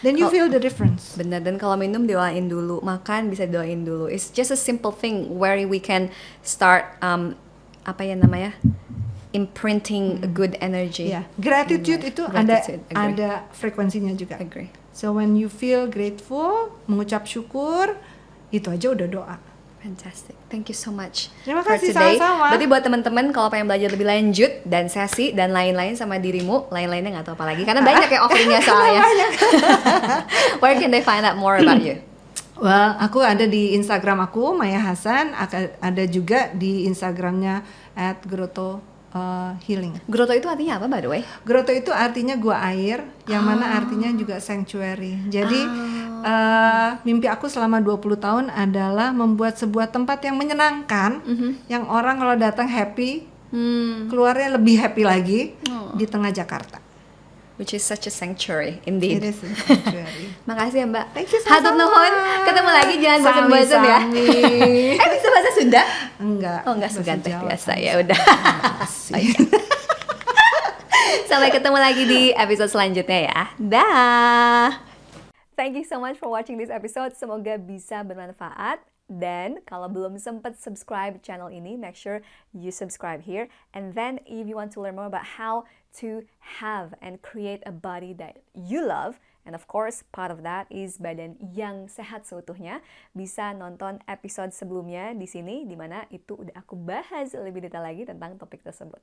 Then you feel the difference. Benar, dan kalau minum doain dulu, makan bisa doain dulu. It's just a simple thing where we can start apa ya namanya, imprinting a good energy. Ya, gratitude in life. itu Gratitude, agree. ada frekuensinya juga. Agree. So when you feel grateful, mengucap syukur, itu aja udah doa. Fantastic. Thank you so much Terima for kasih, today. sama-sama. Berarti buat teman-teman kalau pengen belajar lebih lanjut dan sesi dan lain-lain sama dirimu, lain-lainnya nggak tahu apa lagi karena banyak ya offeringnya soalnya. Where can they find out more about you? Well, aku ada di Instagram aku Maya Hasan, ada juga di Instagramnya @groto healing. Grotto itu artinya apa by the way? Grotto itu artinya gua air, yang mana artinya juga sanctuary. Jadi mimpi aku selama 20 tahun adalah membuat sebuah tempat yang menyenangkan, yang orang kalau datang happy, keluarnya lebih happy lagi di tengah Jakarta. Which is such a sanctuary indeed. It is a sanctuary. Makasih ya Mbak. Thank you Hatur sama-sama. nuhun. Ketemu lagi, jangan bosan-bosan ya. Sami-sami. Bisa bahasa Sunda? Enggak. Oh enggak, bahasa Sugante Jawa, biasa Sami. ya udah. Makasih. Sampai ketemu lagi di episode selanjutnya ya. Dah. Thank you so much for watching this episode. Semoga bisa bermanfaat. Dan kalau belum sempat subscribe channel ini, make sure you subscribe here. And then if you want to learn more about how to have and create a body that you love, and of course part of that is badan yang sehat seutuhnya, bisa nonton episode sebelumnya di sini, di mana itu udah aku bahas lebih detail lagi tentang topik tersebut.